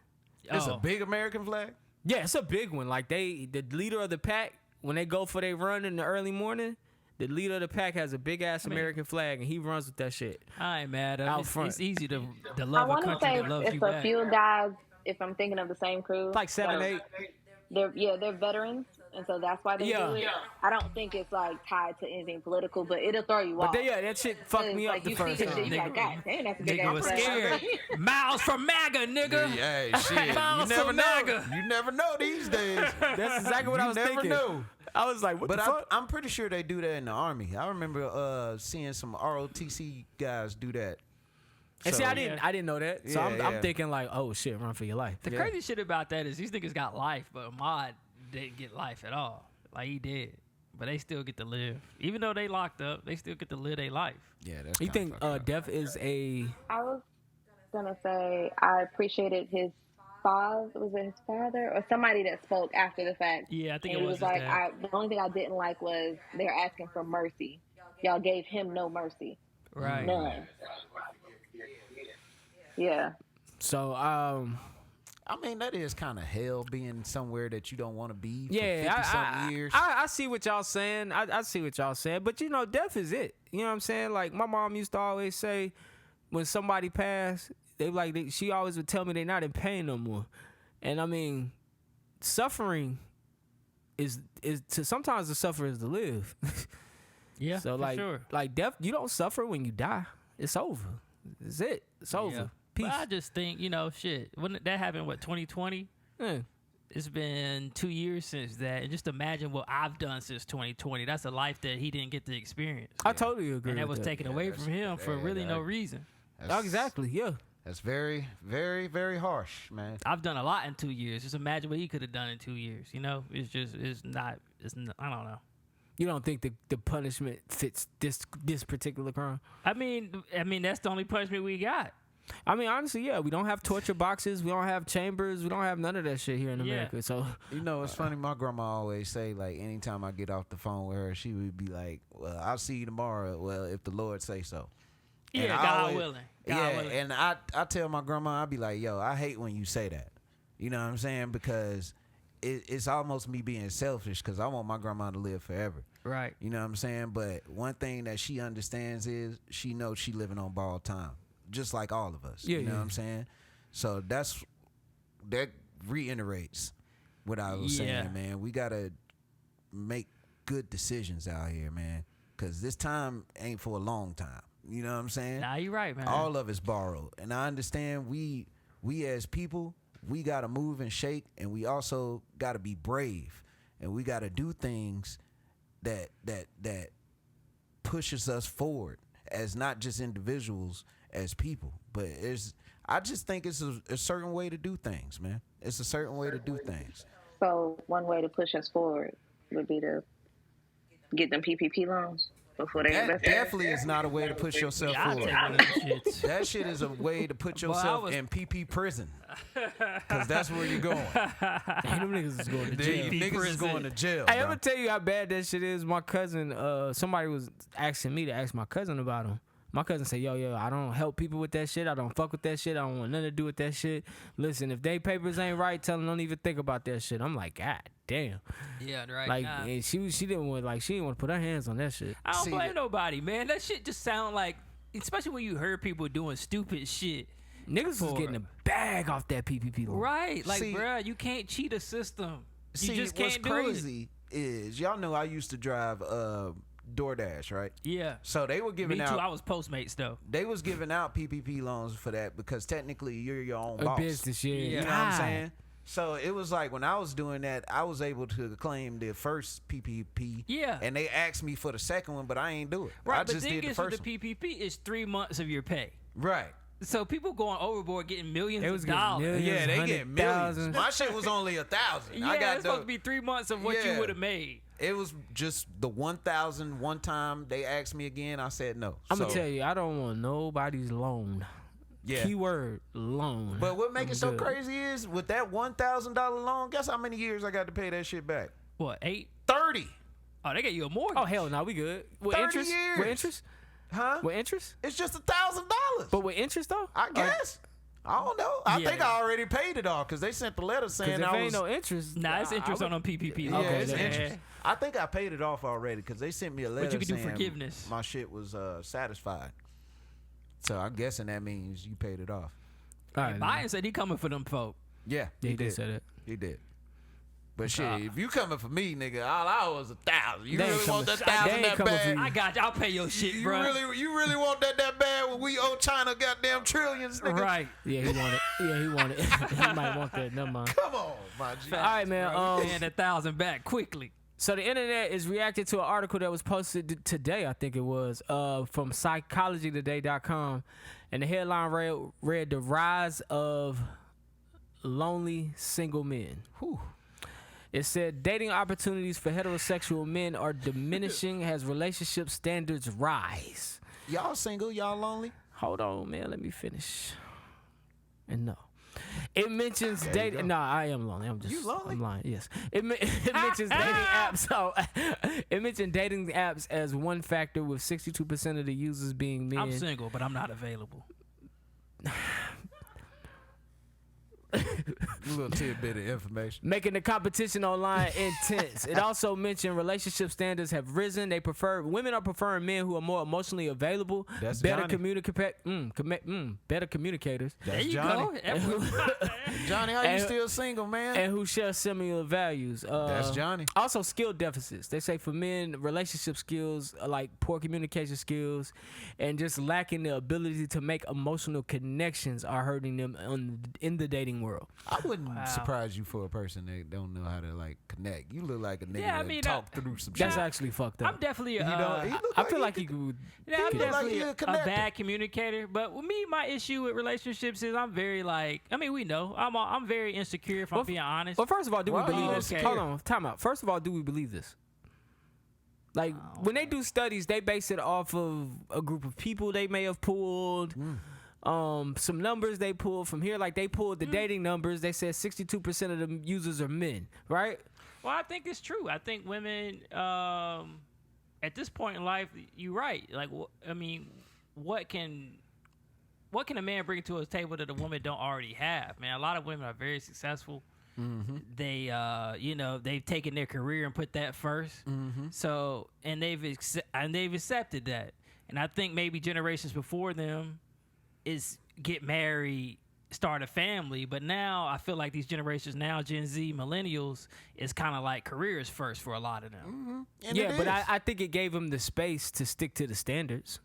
It's a big American flag? Yeah, it's a big one. Like the leader of the pack, when they go for their run in the early morning, the leader of the pack has a big ass American flag, and he runs with that shit. I ain't mad at Out it. front. It's easy to I love a want to country say that loves it's you a back. few guys, if I'm thinking of the same crew. Like 7, 8. They're veterans, and so that's why they do it. I don't think it's like tied to anything political, but it'll throw you off. But that shit fucked me up Like, the you first see the shit, time. you like, God damn, that's a big Nigga ass was flag. scared. Miles from MAGA, nigga. Hey, shit. You Miles never from know. MAGA. You never know these days. That's exactly what I was never thinking. know. I was like, what But the fuck? I'm pretty sure they do that in the Army. I remember seeing some ROTC guys do that. And see, So- I didn't know that. So Yeah, I'm yeah. thinking like, oh shit, run for your life. The crazy shit about that is these niggas got life, but Ahmad didn't get life at all. Like, he did. But they still get to live. Even though they locked up, they still get to live their life. Yeah, that's You kinda think fucked up. death is a? I was gonna say I appreciated his father. Was it his father or somebody that spoke after the fact? Yeah, I think and it he was was his like, dad. the only thing I didn't like was they're asking for mercy. Y'all gave him no mercy, Right. none. Yeah. So I mean, that is kind of hell being somewhere that you don't want to be for yeah, 50-something years. I see what y'all saying. I see what y'all saying. But you know, death is it. You know what I'm saying? Like my mom used to always say, when somebody passed, she always would tell me they're not in pain no more. And I mean, suffering is to sometimes the suffer is to live. Yeah, So for like sure. like death, you don't suffer when you die. It's over. It's it. It's over. Yeah. Peace. But I just think, shit. When that happened, 2020? Yeah. It's been 2 years since that. And just imagine what I've done since 2020. That's a life that he didn't get to experience. I totally agree. And that with was taken away from him for really no reason. That's- Exactly. Yeah. That's very, very, very harsh, man. I've done a lot in 2 years. Just imagine what he could have done in 2 years. It's not, I don't know. You don't think the punishment fits this particular crime? I mean, that's the only punishment we got. I mean, honestly, yeah, we don't have torture boxes, we don't have chambers, we don't have none of that shit here in Yeah. America. So You know, it's funny. My grandma always say, like, anytime I get off the phone with her, she would be like, "Well, I'll see you tomorrow. Well, if the Lord say so." And Yeah, I God always- willing. Yeah, God willing. and I tell my grandma, I be like, "Yo, I hate when you say that." You know what I'm saying? Because it's almost me being selfish because I want my grandma to live forever. Right. You know what I'm saying? But one thing that she understands is she knows she living on borrowed time, just like all of us. Yeah, you know yeah. what I'm saying? So that reiterates what I was Yeah. saying, man. We gotta make good decisions out here, man, because this time ain't for a long time. You know what I'm saying? Nah, you right, man. All of it's borrowed, and I understand we as people, we gotta move and shake, and we also gotta be brave, and we gotta do things that pushes us forward as not just individuals, as people. But I just think it's a certain way to do things, man. It's a certain way to do things. So one way to push us forward would be to get them PPP loans before they That invest. definitely is not a way to push yourself I'll forward. take one of them shits. That shit is a way to put Boy, I yourself was- in PP prison, because that's where you're going. Hey, them niggas is going to jail. PP Niggas is prison. going to jail. Hey, I'm bro. gonna tell you how bad that shit is. My cousin, somebody was asking me to ask my cousin about him. My cousin said, yo, I don't help people with that shit. I don't fuck with that shit. I don't want nothing to do with that shit. Listen, if they papers ain't right, tell them don't even think about that shit. I'm like, God damn. Yeah, right. Like, nah. and she didn't want to put her hands on that shit. I don't See, blame nobody, man. That shit just sound like, especially when you heard people doing stupid shit. Niggas was getting a bag off that PPP loan. Right. Like, See- bruh, you can't cheat a system. You See, just what's can't do it. crazy is y'all know I used to drive DoorDash, right? Yeah. So they were Me giving too. out I was Postmates, though. they was giving out PPP loans for that because technically you're your own A boss. business shit. You know what God. I'm saying? So it was like when I was doing that, I was able to claim the first PPP. Yeah. And they asked me for the second one, but I ain't do it. Right, I but just thing did the is with first the one. PPP is 3 months of your pay. Right. So people going overboard getting millions They was of getting dollars. millions. Yeah, they get millions. 100,000. My shit was only 1,000. Yeah, I got it's supposed to be 3 months of what you Yeah. would have made. It was just the 1,000 one time. They asked me again. I said no. I'm gonna So, tell you, I don't want nobody's loan. Yeah. Keyword loan. But what make I'm it so good. crazy is with that $1,000 loan, guess how many years I got to pay that shit back? What, 8? 30. Oh, they got you a mortgage. Oh hell no, we good. With 30 interest? years. With interest? Huh? With interest? It's just $1,000. But with interest though? I guess. I don't know. I Yeah. think I already paid it off because they sent the letter Because saying if I ain't was. no interest, Nah, it's interest I on them PPP. Yeah, loans. it's then. interest. I think I paid it off already because they sent me a letter you can do saying forgiveness. my shit was satisfied. So I'm guessing that means you paid it off. All right, man. Biden said he coming for them folk. Yeah, Yeah, he did say that. He did. But shit, if you coming for me, nigga, all I owe is 1,000. You They ain't really want coming- that they 1,000 ain't that coming for bad? you. I got you. I'll pay your shit, You bro. really want that bad when we owe China goddamn trillions, nigga? Right. Yeah, he wanted. Yeah, he wanted. He might want that. Never mind. Come on, my G. All right, man. And 1,000 back quickly. So the internet is reacting to an article that was posted today, I think it was, from psychologytoday.com, and the headline read "The Rise of Lonely Single Men." Whew. It said dating opportunities for heterosexual men are diminishing as relationship standards rise. Y'all single? Y'all lonely? Hold on, man. Let me finish. And no. It mentions There you dating. go. No, I am lonely. I'm just. You lonely? I'm lying. Yes. It mentions dating apps. So it mentioned dating apps as one factor, with 62% of the users being men. I'm single, but I'm not available. A little tidbit of information. Making the competition online intense. It also mentioned relationship standards have risen. Women are preferring men who are more emotionally available, That's better Johnny. better communicators, There That's you Johnny. go. Johnny, how you And- still single, man? and who share similar values. That's Johnny. Also, skill deficits. They say for men, relationship skills are like poor communication skills and just lacking the ability to make emotional connections are hurting them in the dating world. I wouldn't surprise you for a person that don't know how to like connect. You look like a nigga Yeah, I that mean, talk through some That's shit. actually fucked up. I'm definitely He don't- he look I feel he like could- you could. Yeah, I'm look like definitely he a a connector. bad communicator. But with me, my issue with relationships is I'm very like. I mean, we know I'm very insecure. If I'm being honest. Well, first of all, do we Well, believe this? okay. Hold on, time out. First of all, do we believe this? Like when they do studies, they base it off of a group of people they may have pulled. Some numbers they pulled from here, like they pulled the dating numbers. They said 62% of the users are men, right? Well, I think it's true. I think women, at this point in life, you're right. Like, I mean, what can a man bring to a table that a woman don't already have? Man, a lot of women are very successful. They, they've taken their career and put that first. So, and they've accepted that. And I think maybe generations before them is get married, start a family. But now I feel like these generations now, Gen Z, millennials, is kind of like careers first for a lot of them. And Yeah, it but is. I think it gave them the space to stick to the standards.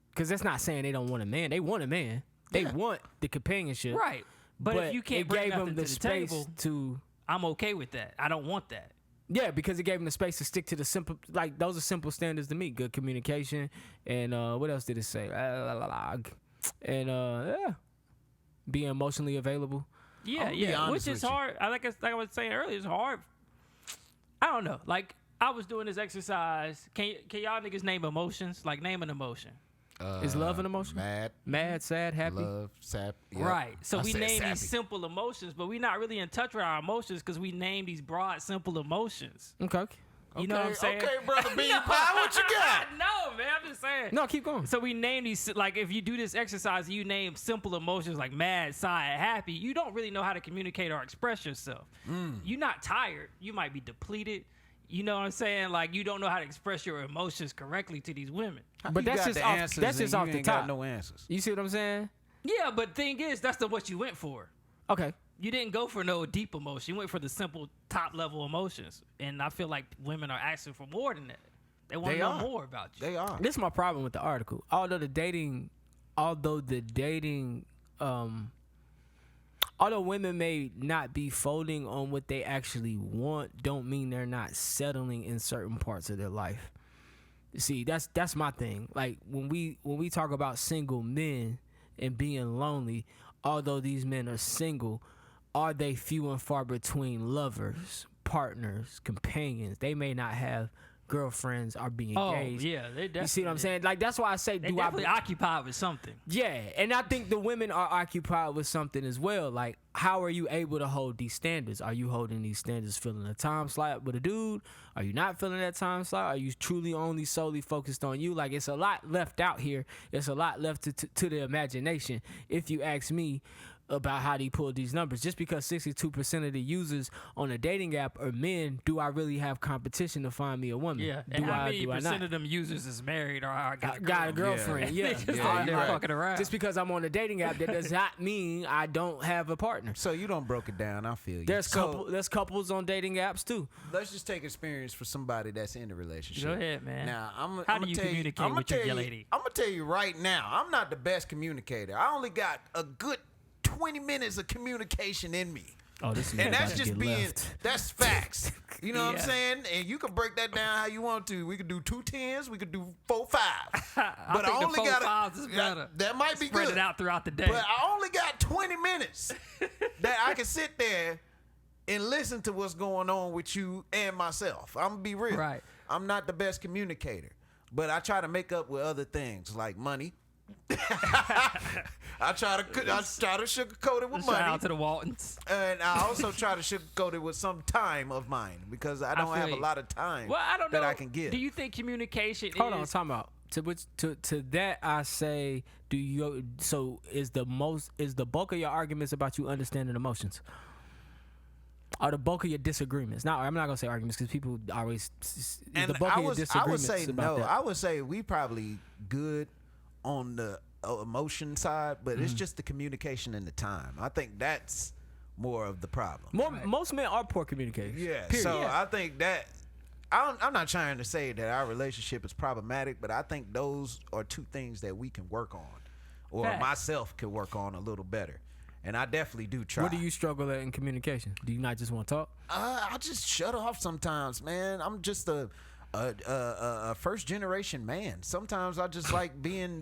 Because that's not saying they don't want a man. They want a man. They want the companionship. Right. But if you can't it bring gave nothing them to the the space table, to. I'm okay with that. I don't want that. Yeah, because it gave them the space to stick to the simple, like those are simple standards to me. Good communication, and what else did it say? And yeah, being emotionally available. Yeah, I'ma be yeah. honest Which is with you. hard. Like I was saying earlier, it's hard. I don't know. Like I was doing this exercise. Can y'all niggas name emotions? Like name an emotion. Is love an emotion? Mad, sad, happy. Love, sap. Yep. Right. So I we said name sappy. these simple emotions, but we're not really in touch with our emotions because we name these broad, simple emotions. Okay. You know what I'm saying? Okay, brother Bean Pie, what you got? No, man. I'm just saying. No, keep going. So we name these, like if you do this exercise, you name simple emotions like mad, sad, happy. You don't really know how to communicate or express yourself. You're not tired. You might be depleted. You know what I'm saying? Like you don't know how to express your emotions correctly to these women. But You that's got just the off. answers That's just and off you the ain't got top. no answers. You see what I'm saying? Yeah, but thing is, that's what you went for. Okay. You didn't go for no deep emotion. You went for the simple top level emotions. And I feel like women are asking for more than that. They want to They know are. more about you. They are. This is my problem with the article. Although the dating although women may not be folding on what they actually want, don't mean they're not settling in certain parts of their life. See, that's my thing. Like when we talk about single men and being lonely, although these men are single, are they few and far between lovers, partners, companions? They may not have girlfriends or be engaged. Oh, yeah, they definitely. You see what I'm saying? Like that's why I say, They definitely occupied with something. Yeah, and I think the women are occupied with something as well. Like, how are you able to hold these standards? Are you holding these standards filling a time slot with a dude? Are you not filling that time slot? Are you truly only solely focused on you? Like, it's a lot left out here. It's a lot left to the imagination, if you ask me, about how they pull these numbers. Just because 62% of the users on a dating app are men, do I really have competition to find me a woman? Yeah, do and how I, many do I percent not? of them users is married or got a girlfriend? Yeah, They just yeah, out there right. fucking around. Just because I'm on a dating app, that does not mean I don't have a partner. So you don't broke it down. I feel you. There's So, there's couples on dating apps too. Let's just take experience for somebody that's in a relationship. Go ahead, man. Now, How do you communicate with your lady? I'm gonna tell you right now. I'm not the best communicator. I only got a good 20 minutes of communication in me. Oh, this is And about that's to just get being, left. that's facts. You know what I'm Yeah. saying? And you can break that down how you want to. We could do 2 10s, we could do 4 5. But think the only 4 got 5s is better. That might be Spread good. it out throughout the day. But I only got 20 minutes that I can sit there and listen to what's going on with you and myself. I'm gonna be real. Right. I'm not the best communicator, but I try to make up with other things like money. I try to sugarcoat it with Shout money. out to the Waltons. And I also try to sugarcoat it with some time of mine because I don't feel have a you. lot of time Well, I don't know. that I can give. Do you think communication Hold on, is... time out. To that I say, is the bulk of your arguments about you understanding emotions? Are the bulk of your disagreements? Now, I'm not gonna say arguments because people always. Is and the bulk of your I would disagreements say about no. that? I would say we probably good on the emotion side, but Mm-hmm. it's just the communication and the time. I think that's more of the problem. Most men are poor communicators. Yeah. Period. So I think that I'm not trying to say that our relationship is problematic, but I think those are 2 things that we can work on, or Facts. myself can work on a little better. And I definitely do try. What do you struggle at in communication? Do you not just want to talk? I just shut off sometimes, man. I'm just a first generation man. Sometimes I just like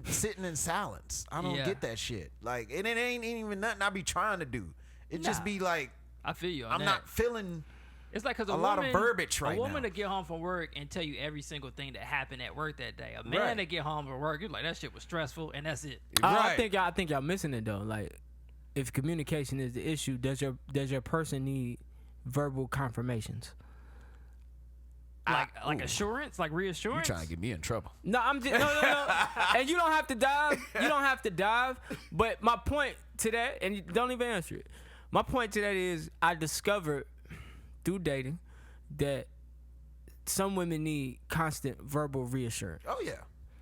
sitting in silence. I don't Yeah. get that shit. Like, and it ain't even nothing I be trying to do. It just Nah. be like I feel you on I'm that. not feeling. It's like because a lot of verbiage right A woman now. to get home from work and tell you every single thing that happened at work that day. A man Right. to get home from work, you're like, that shit was stressful, and that's it. I think y'all missing it though. Like, if communication is the issue, does your person need verbal confirmations? Like assurance, like reassurance. get me in trouble. No, I'm just no. And you don't have to dive. You don't have to dive. But my point to that, and you don't even answer it. My point to that is, I discovered through dating that some women need constant verbal reassurance. Oh yeah,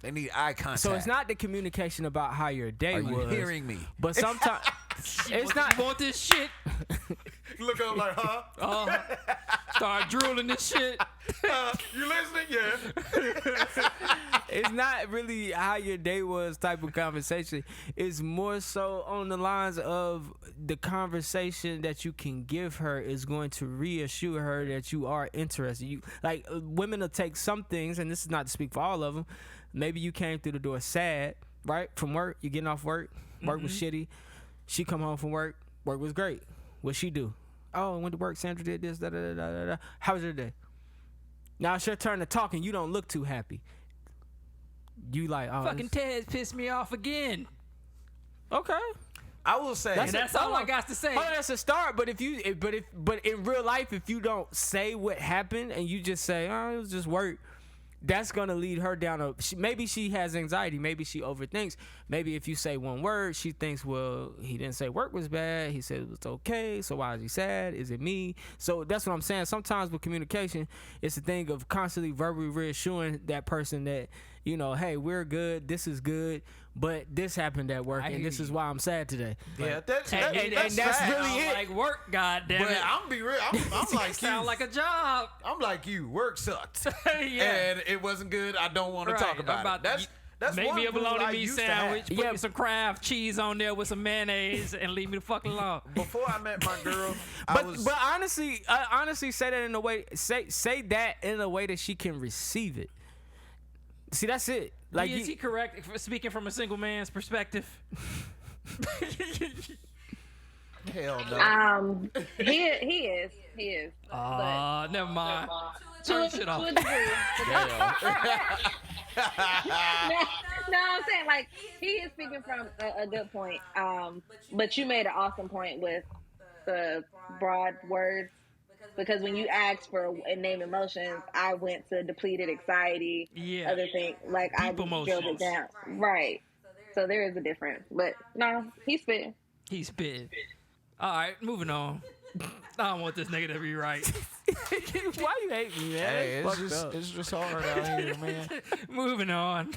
they need eye contact. So it's not the communication about how your day Are you was. hearing me? But sometimes it's not. You want this shit? Look up like, huh? Start drooling this shit. You listening? Yeah. It's not really how your day was type of conversation. It's more so on the lines of the conversation that you can give her is going to reassure her that you are interested. You like women will take some things, and this is not to speak for all of them. Maybe you came through the door sad, right? From work, you're getting off work. Work was shitty. She come home from work. Work was great. What she do? Oh, I went to work. Sandra did this. Da da da da da. How was your day? Now it's your turn to talk, and you don't look too happy. You like, oh, Fucking Ted pissed me off again. okay. I will say, And that's all I got to say. Oh, that's a start. But but in real life, if you don't say what happened and you just say, oh, it was just work, that's gonna lead her down maybe she has anxiety, maybe she overthinks. Maybe if you say one word, she thinks, well, he didn't say work was bad, he said it was okay, so why is he sad? Is it me? So that's what I'm saying. Sometimes with communication, it's a thing of constantly verbally reassuring that person that, you know, hey, we're good, this is good, but this happened at work, I and hear this you. is why I'm sad today. yeah, that's and that's facts. really it. Like work, goddamn But it. I'm be real. I'm like you. Sound like a job. I'm like you. Work sucked, Yeah. and it wasn't good. I don't want to Right, talk about about it. That's That's Make one me a rule I bologna meat used to have. sandwich, put Yeah. me some Kraft cheese on there with some mayonnaise, and leave me the fuck alone. Before I met my girl, But honestly, say that in a way. Say that in a way that she can receive it. See, that's it. Like, Is he correct for speaking from a single man's perspective? hell no. He is. Never mind. To Turn a shit off. degree. No, I'm saying like he is speaking from a good point. But you made an awesome point with the broad words, because when you asked for and name emotions, I went to depleted anxiety, Yeah. other things like I Deep just drilled it emotions. down. Right. So there is a difference, but no, he's spitting. He's spitting. All right, moving on. I don't want this nigga to be right. why you hate me, man? Hey, That's fucked up. it's just hard out here, man. Moving on.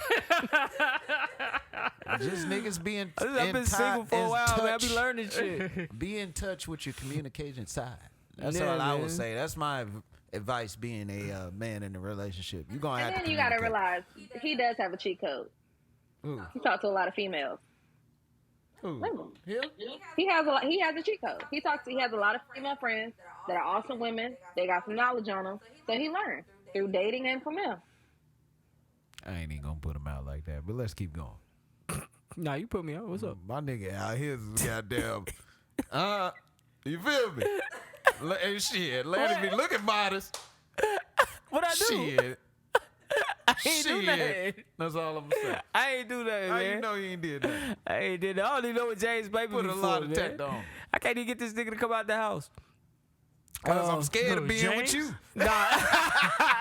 Just niggas being I've been single for a while, man. I be learning shit. Be in touch with your communication side. That's Yeah, all I man. would say. That's my advice being a man in a relationship. You're going to have And to then you gotta communicate. realize he does have a cheat code. Who? He talks to a lot of females. Who? Remember? Him? He has a cheat code. He has a lot of female friends that are also women. They got some knowledge on them, so he learned through dating and from them. I ain't even going to put him out like that, but let's keep going. Nah, you put me on. What's up? My nigga out here is goddamn. You feel me? And shit, Lanny be looking modest. What I do? Shit. I ain't do nothing. That's all I'm gonna say. I ain't do nothing, How man. you know you ain't did that? I ain't did that. I don't even know what James Baby Put a before, lot of man. tech on. I can't even get this nigga to come out the house. Cause I'm scared who, of being with James? you. Nah,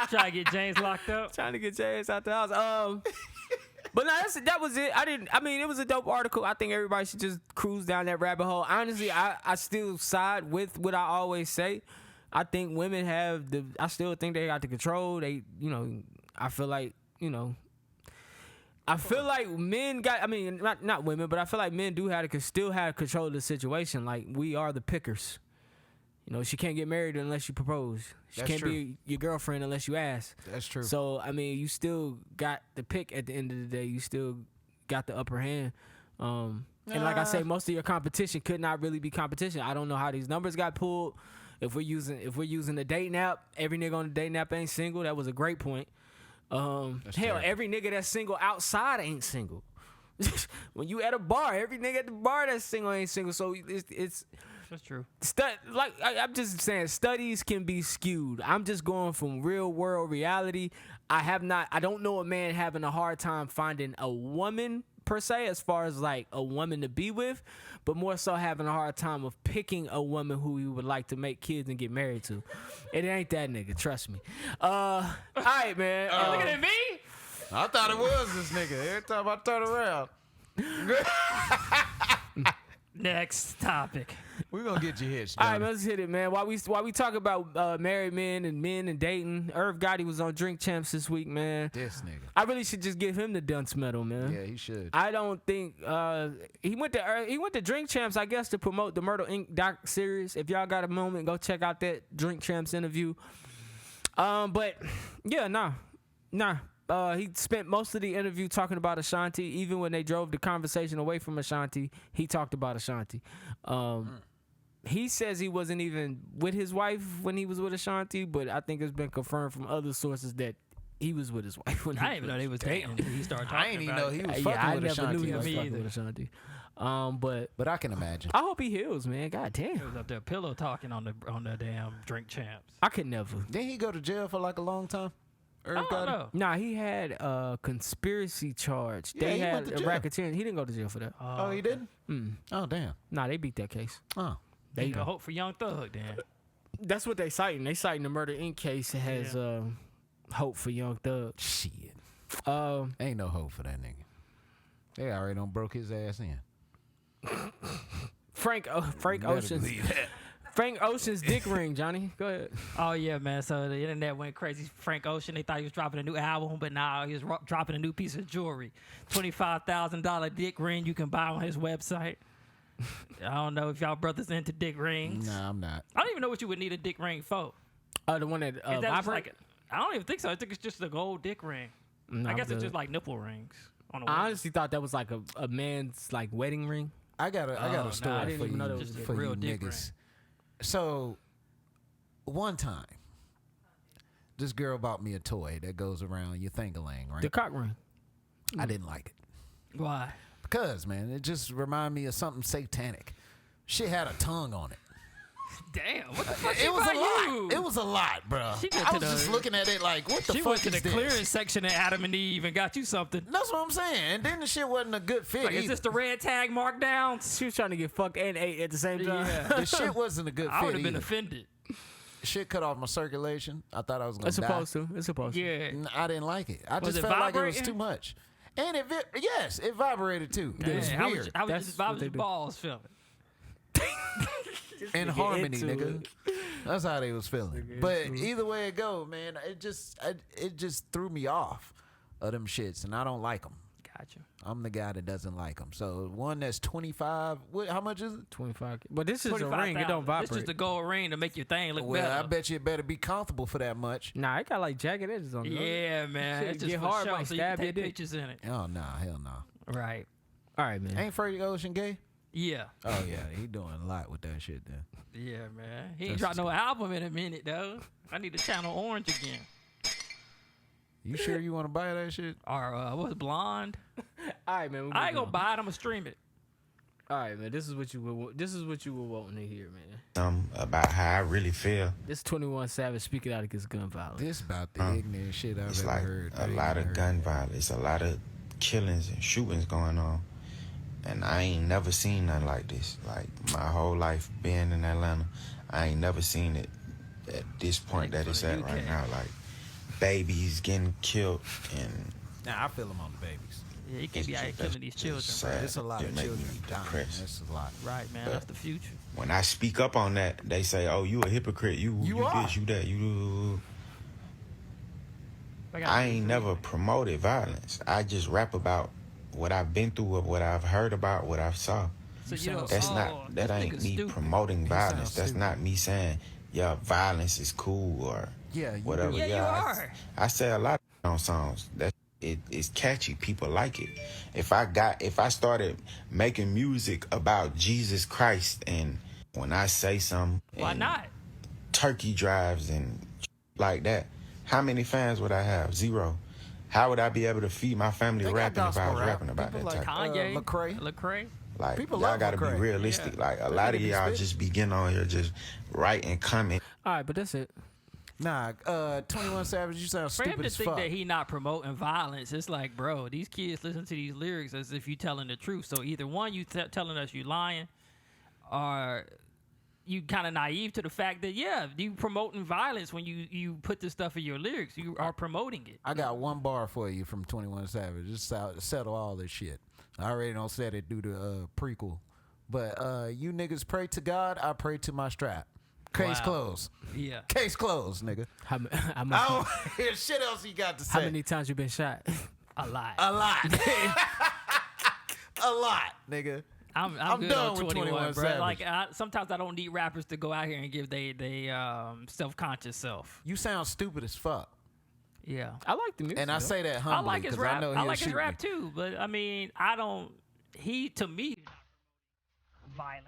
Try to get James locked up. trying to get James out the house. But no, that was it. I mean, it was a dope article. I think everybody should just cruise down that rabbit hole. Honestly, I still side with what I always say. I think women I still think they got the control. They, I feel like, men got, I mean, not women, but I feel like men still have control of the situation. Like, we are the pickers. She can't get married unless you propose. She That's can't true. be your girlfriend unless you ask. That's true. So, I mean, you still got the pick at the end of the day. You still got the upper hand. And like I say, most of your competition could not really be competition. I don't know how these numbers got pulled. If we're using the dating app, every nigga on the dating app ain't single. That was a great point. Hell, terrible. every nigga that's single outside ain't single. When you at a bar, every nigga at the bar that's single ain't single. So it's That's true. I'm just saying, studies can be skewed. I'm just going from real world reality. I don't know a man having a hard time finding a woman per se, as far as like a woman to be with, but more so having a hard time of picking a woman who you would like to make kids and get married to. It ain't that nigga, trust me. All right, man. Looking at me? I thought it was this nigga. Every time I turn around, Next topic. we gonna get you hitched. All right, let's hit it, man. While we talk about married men and dating, Irv Gotti was on Drink Champs this week, man. This nigga. I really should just give him the dunce medal, man. Yeah, he should. I don't think he went to Drink Champs, I guess, to promote the Myrtle Inc. doc series. If y'all got a moment, go check out that Drink Champs interview. But yeah, nah. He spent most of the interview talking about Ashanti. Even when they drove the conversation away from Ashanti, he talked about Ashanti. He says he wasn't even with his wife when he was with Ashanti, but I think it's been confirmed from other sources that he was with his wife when I didn't even know they was dating until he started talking I ain't even about know it. he was Yeah, fucking I with never Ashanti. knew he was Me fucking either. with Ashanti. But But I can imagine. I hope he heals, man. God damn. He was up there pillow talking on the damn Drink Champs. I could never. Didn't he go to jail for like a long time? I don't know. Nah, he had a conspiracy charge. Yeah, They he had went to a jail. racketeering. He didn't go to jail for that. Oh, he didn't? Oh, damn. Nah, they beat that case. Oh. They Ain't no hope for Young Thug then. That's what they citing. They citing the Murder Inc. case has hope for Young Thug. Shit. Um, Ain't no hope for that nigga. They already done broke his ass in. Frank Better Ocean's believe that. Frank Ocean's dick ring. Johnny, go ahead. Oh yeah, man. So the internet went crazy. Frank Ocean, they thought he was dropping a new album, but now he was dropping a new piece of jewelry. $25,000 dick ring you can buy on his website. I don't know if y'all brothers into dick rings. Nah, I'm not. I don't even know what you would need a dick ring for. The one that Is that just vibrate? like I don't even think so. I think it's just a gold dick ring. No, I I'm guess it's good. just like nipple rings. on a I woman. honestly thought that was like a man's like wedding ring. I got nah, a story I didn't for even know that you, was just a for real you dick niggas. So, one time, this girl bought me a toy that goes around your thingaling, right? The cock ring. I didn't like it. Why? Because, man, it just reminded me of something satanic. Shit had a tongue on it. Damn, what the fuck? It was a lot. You? It was a lot, bro. She went I to was just the- looking at it like, what the She fuck went to is the this? clearance section of Adam and Eve and got you something. That's what I'm saying. And then the shit wasn't a good fit Like, is either. this the red tag markdowns? She was trying to get fucked and ate at the same time. Yeah. The shit wasn't a good I fit would have been either. offended. Shit cut off my circulation. I thought I was gonna It's die. supposed to. It's supposed to. Yeah. I didn't like it. I Was just it felt like it was vibrating? too much. And yes, it vibrated too. It was Man, weird. How was That's just, how what was they your do. balls feeling? In Nigga harmony, into nigga. it. That's how they was feeling. But either way it go, man, it just threw me off of them shits, and I don't like them. Gotcha. I'm the guy that doesn't like them. So one that's 25. How much is it? 25. But this is a ring. It don't 25,000. vibrate. This just a gold ring to make your thing look Well, better. I bet you it better be comfortable for that much. Nah, it got like jagged edges on it. Yeah, man. Shit It's just get for hard, show, might so you can stab your take dick. pictures in it. Oh nah, hell no. Right. All right, man. Ain't Freddie Ocean gay? Yeah. Oh yeah, he doing a lot with that shit then. Yeah, man. He ain't That's dropped no album in a minute, though. I need to channel Orange again. You sure you want to buy that shit? Or, what's Blonde? All right, man. I ain't gonna buy it. I'm gonna stream it. All right, man. This is what you were wanting to hear, man. About how I really feel. This 21 Savage speaking out against gun violence. This about the ignorant shit I've It's ever like heard. a lot of gun violence, a lot of killings and shootings going on. And I ain't never seen nothing like this. Like, my whole life being in Atlanta, I ain't never seen it at this point that it's at right now. Like, babies getting killed and Nah, I feel them on the babies. Yeah, you can't be out here killing these children. sad. It's a lot It of make children me dying. depressed. That's a lot. Right, man. That's the future. When I speak up on that, they say, "Oh, you a hypocrite. You are. this, you that, you." gotta I be ain't free. never promoted violence. I just rap about what I've been through, or what I've heard about, what I've saw. So you know, That's oh, not that this ain't nigga's me stupid. promoting violence. sounds That's stupid. not me saying, yeah, violence is cool or Yeah, you whatever. do. Yeah, you are. I say a lot on songs that it's catchy. People like it. If I started making music about Jesus Christ, and when I say something, Why and not? turkey drives and like that, how many fans would I have? Zero. How would I be able to feed my family They got rapping if I gospel was rap. rapping about People that like type? Kanye, Lecrae. Like, people y'all love gotta be Lecrae. realistic. Yeah. Like, a lot of nigga be y'all spitting. just be getting on here just write and comment. All right, but that's it. Nah, 21 Savage, you sound For him stupid to as think fuck. that he not promoting violence, it's like, bro, these kids listen to these lyrics as if you telling the truth. So either one, you telling us you lying, or you kind of naive to the fact that, yeah, you promoting violence when you put this stuff in your lyrics. You are promoting it. I got one bar for you from 21 Savage. Just settle all this shit. I already don't said it due to prequel. But you niggas pray to God, I pray to my strap. Case Wow. closed. Yeah. Case closed, nigga. How I much? don't hear shit else you got to say. How many times you been shot? A lot. A lot. A lot, nigga. I'm good done on with 21, 21 bro. Savage. Like, sometimes I don't need rappers to go out here and give they self-conscious self. You sound stupid as fuck. Yeah. I like the music. And I though. say that I humbly like his because I rap. know I he'll like his shoot rap me. too, but I mean, I don't. He to me violent.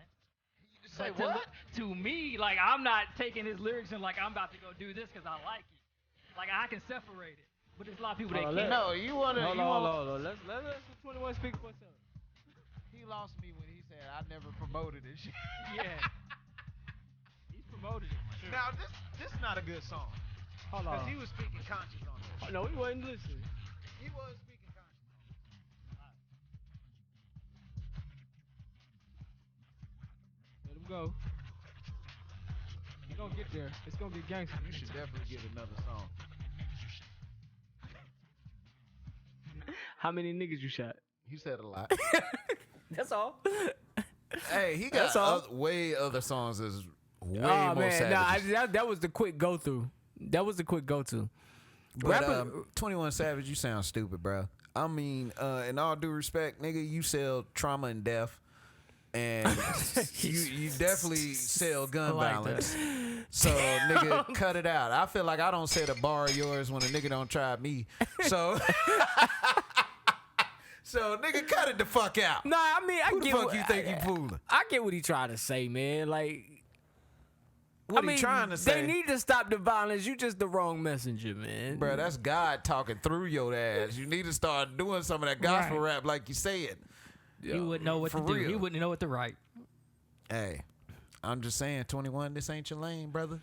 But to me, like, I'm not taking his lyrics and like I'm about to go do this because I like it. Like, I can separate it. But there's a lot of people that can't. No, you want to. Hold on. Let's 21 speak for himself. He lost me when he said I never promoted this shit. Yeah. He's promoted it. Sure. Now this is not a good song Hold because on. he was speaking conscious on this. No, he wasn't listening. He was speaking conscious. Let him go. He gonna get there. It's gonna get gangster. You should definitely get another song. How many niggas you shot? He said a lot. That's all. Hey, he got That's all. way other songs that's way Oh more man, nah, savage. that was the quick go through. That was the quick go to. But 21 Savage, you sound stupid, bro. I mean, in all due respect, nigga, you sell trauma and death, and you definitely sell gun like violence. So, nigga, cut it out. I feel like I don't say the bar of yours when a nigga don't try me. So, So, nigga, cut it the fuck out. Nah, I mean, I Who the get fuck what you think you fooling? I get what he trying to say, man. Like, What I mean, he trying to say? they need to stop the violence. You just the wrong messenger, man. Bro, that's God talking through your ass. You need to start doing some of that gospel rap like you said. He wouldn't know what to do. He wouldn't know what to write. Hey, I'm just saying, 21, this ain't your lane, brother.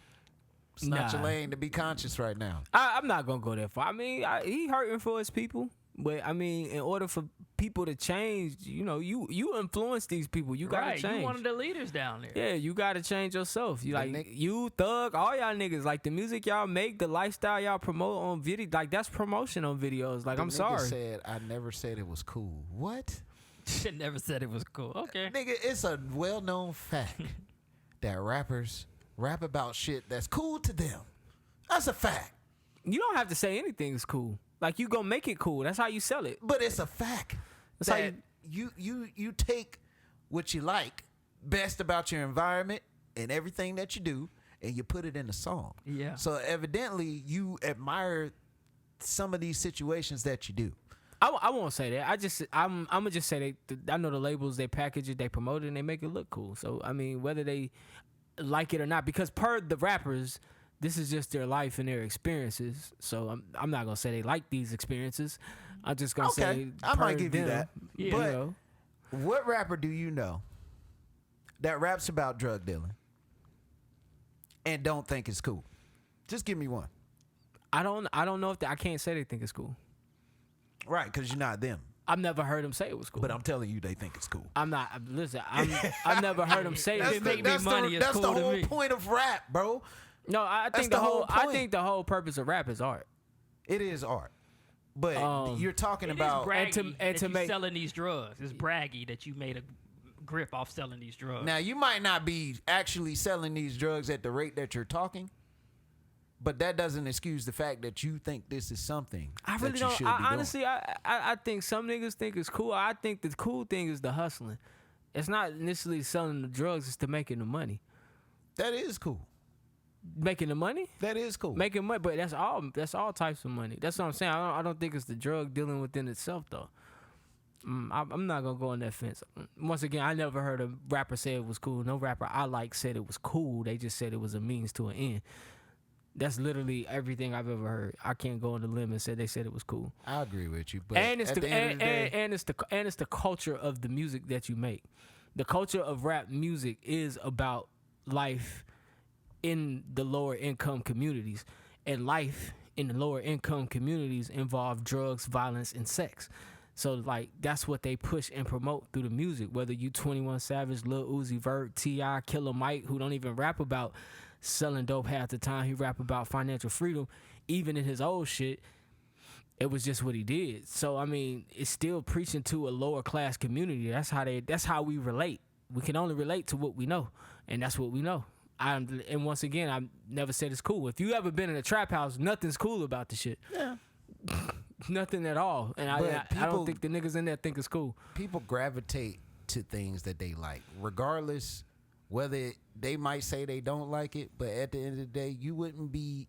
It's not your lane to be conscious right now. I'm not gonna go that far. I mean, he hurting for his people, but I mean, in order for people to change, you know, you influence these people. You gotta change. You one of the leaders down there. Yeah, you gotta change yourself. You you Thug, all y'all niggas, like the music y'all make, the lifestyle y'all promote on video, like that's promotion on videos. Like, I'm sorry. Said I never said it was cool. What? Never said it was cool. Okay. Nigga, it's a well-known fact that rappers rap about shit that's cool to them. That's a fact. You don't have to say anything is cool. Like, you gonna make it cool. That's how you sell it. But it's a fact That's how that you take what you like best about your environment and everything that you do, and you put it in a song. Yeah. So evidently you admire some of these situations that you do. I won't say that. I'm gonna just say I know the labels, they package it, they promote it, and they make it look cool. So I mean, whether they like it or not, because per the rappers, this is just their life and their experiences. So I'm not gonna say they like these experiences. I'm just gonna say I might per give you them, that. Yeah. But you know. what rapper do you know that raps about drug dealing and don't think it's cool? Just give me one. I don't know if I can't say they think it's cool. Right, because you're not them. I've never heard them say it was cool. But I'm telling you, they think it's cool. I'm not. Listen, I've never heard them say it. That's the whole point of rap, bro. No, I think the whole I point. think the whole purpose of rap is art. It is art. But you're talking about braggy to that you selling these drugs. It's braggy that you made a grip off selling these drugs. now you might not be actually selling these drugs at the rate that you're talking, but that doesn't excuse the fact that you think this is something I really that you don't. should be doing. Honestly, I think some niggas think it's cool. I think the cool thing is the hustling. It's not initially selling the drugs; it's to making the money. That is cool. Making the money, That is cool. making money, but that's all. That's all types of money. That's what I'm saying. I don't think it's the drug dealing within itself, though. I'm not gonna go on that fence. Once again, I never heard a rapper say it was cool. No rapper I like said it was cool. They just said it was a means to an end. That's literally everything I've ever heard. I can't go on the limb and say they said it was cool. I agree with you, but And it's at the end of the day, and it's the culture of the music that you make. The culture of rap music is about life in the lower income communities, and life in the lower income communities involve drugs, violence, and sex. So like that's what they push and promote through the music. Whether you 21 Savage, Lil Uzi Vert, T.I., Killer Mike, who don't even rap about selling dope half the time, he rap about financial freedom. Even in his old shit, it was just what he did. So I mean, it's still preaching to a lower class community. That's how we relate. We can only relate to what we know, and that's what we know. And once again, I never said it's cool. If you ever been in a trap house, nothing's cool about the shit. Yeah. Nothing at all. And I don't think the niggas in there think it's cool. people gravitate to things that they like, regardless whether they might say they don't like it. But at the end of the day, you wouldn't be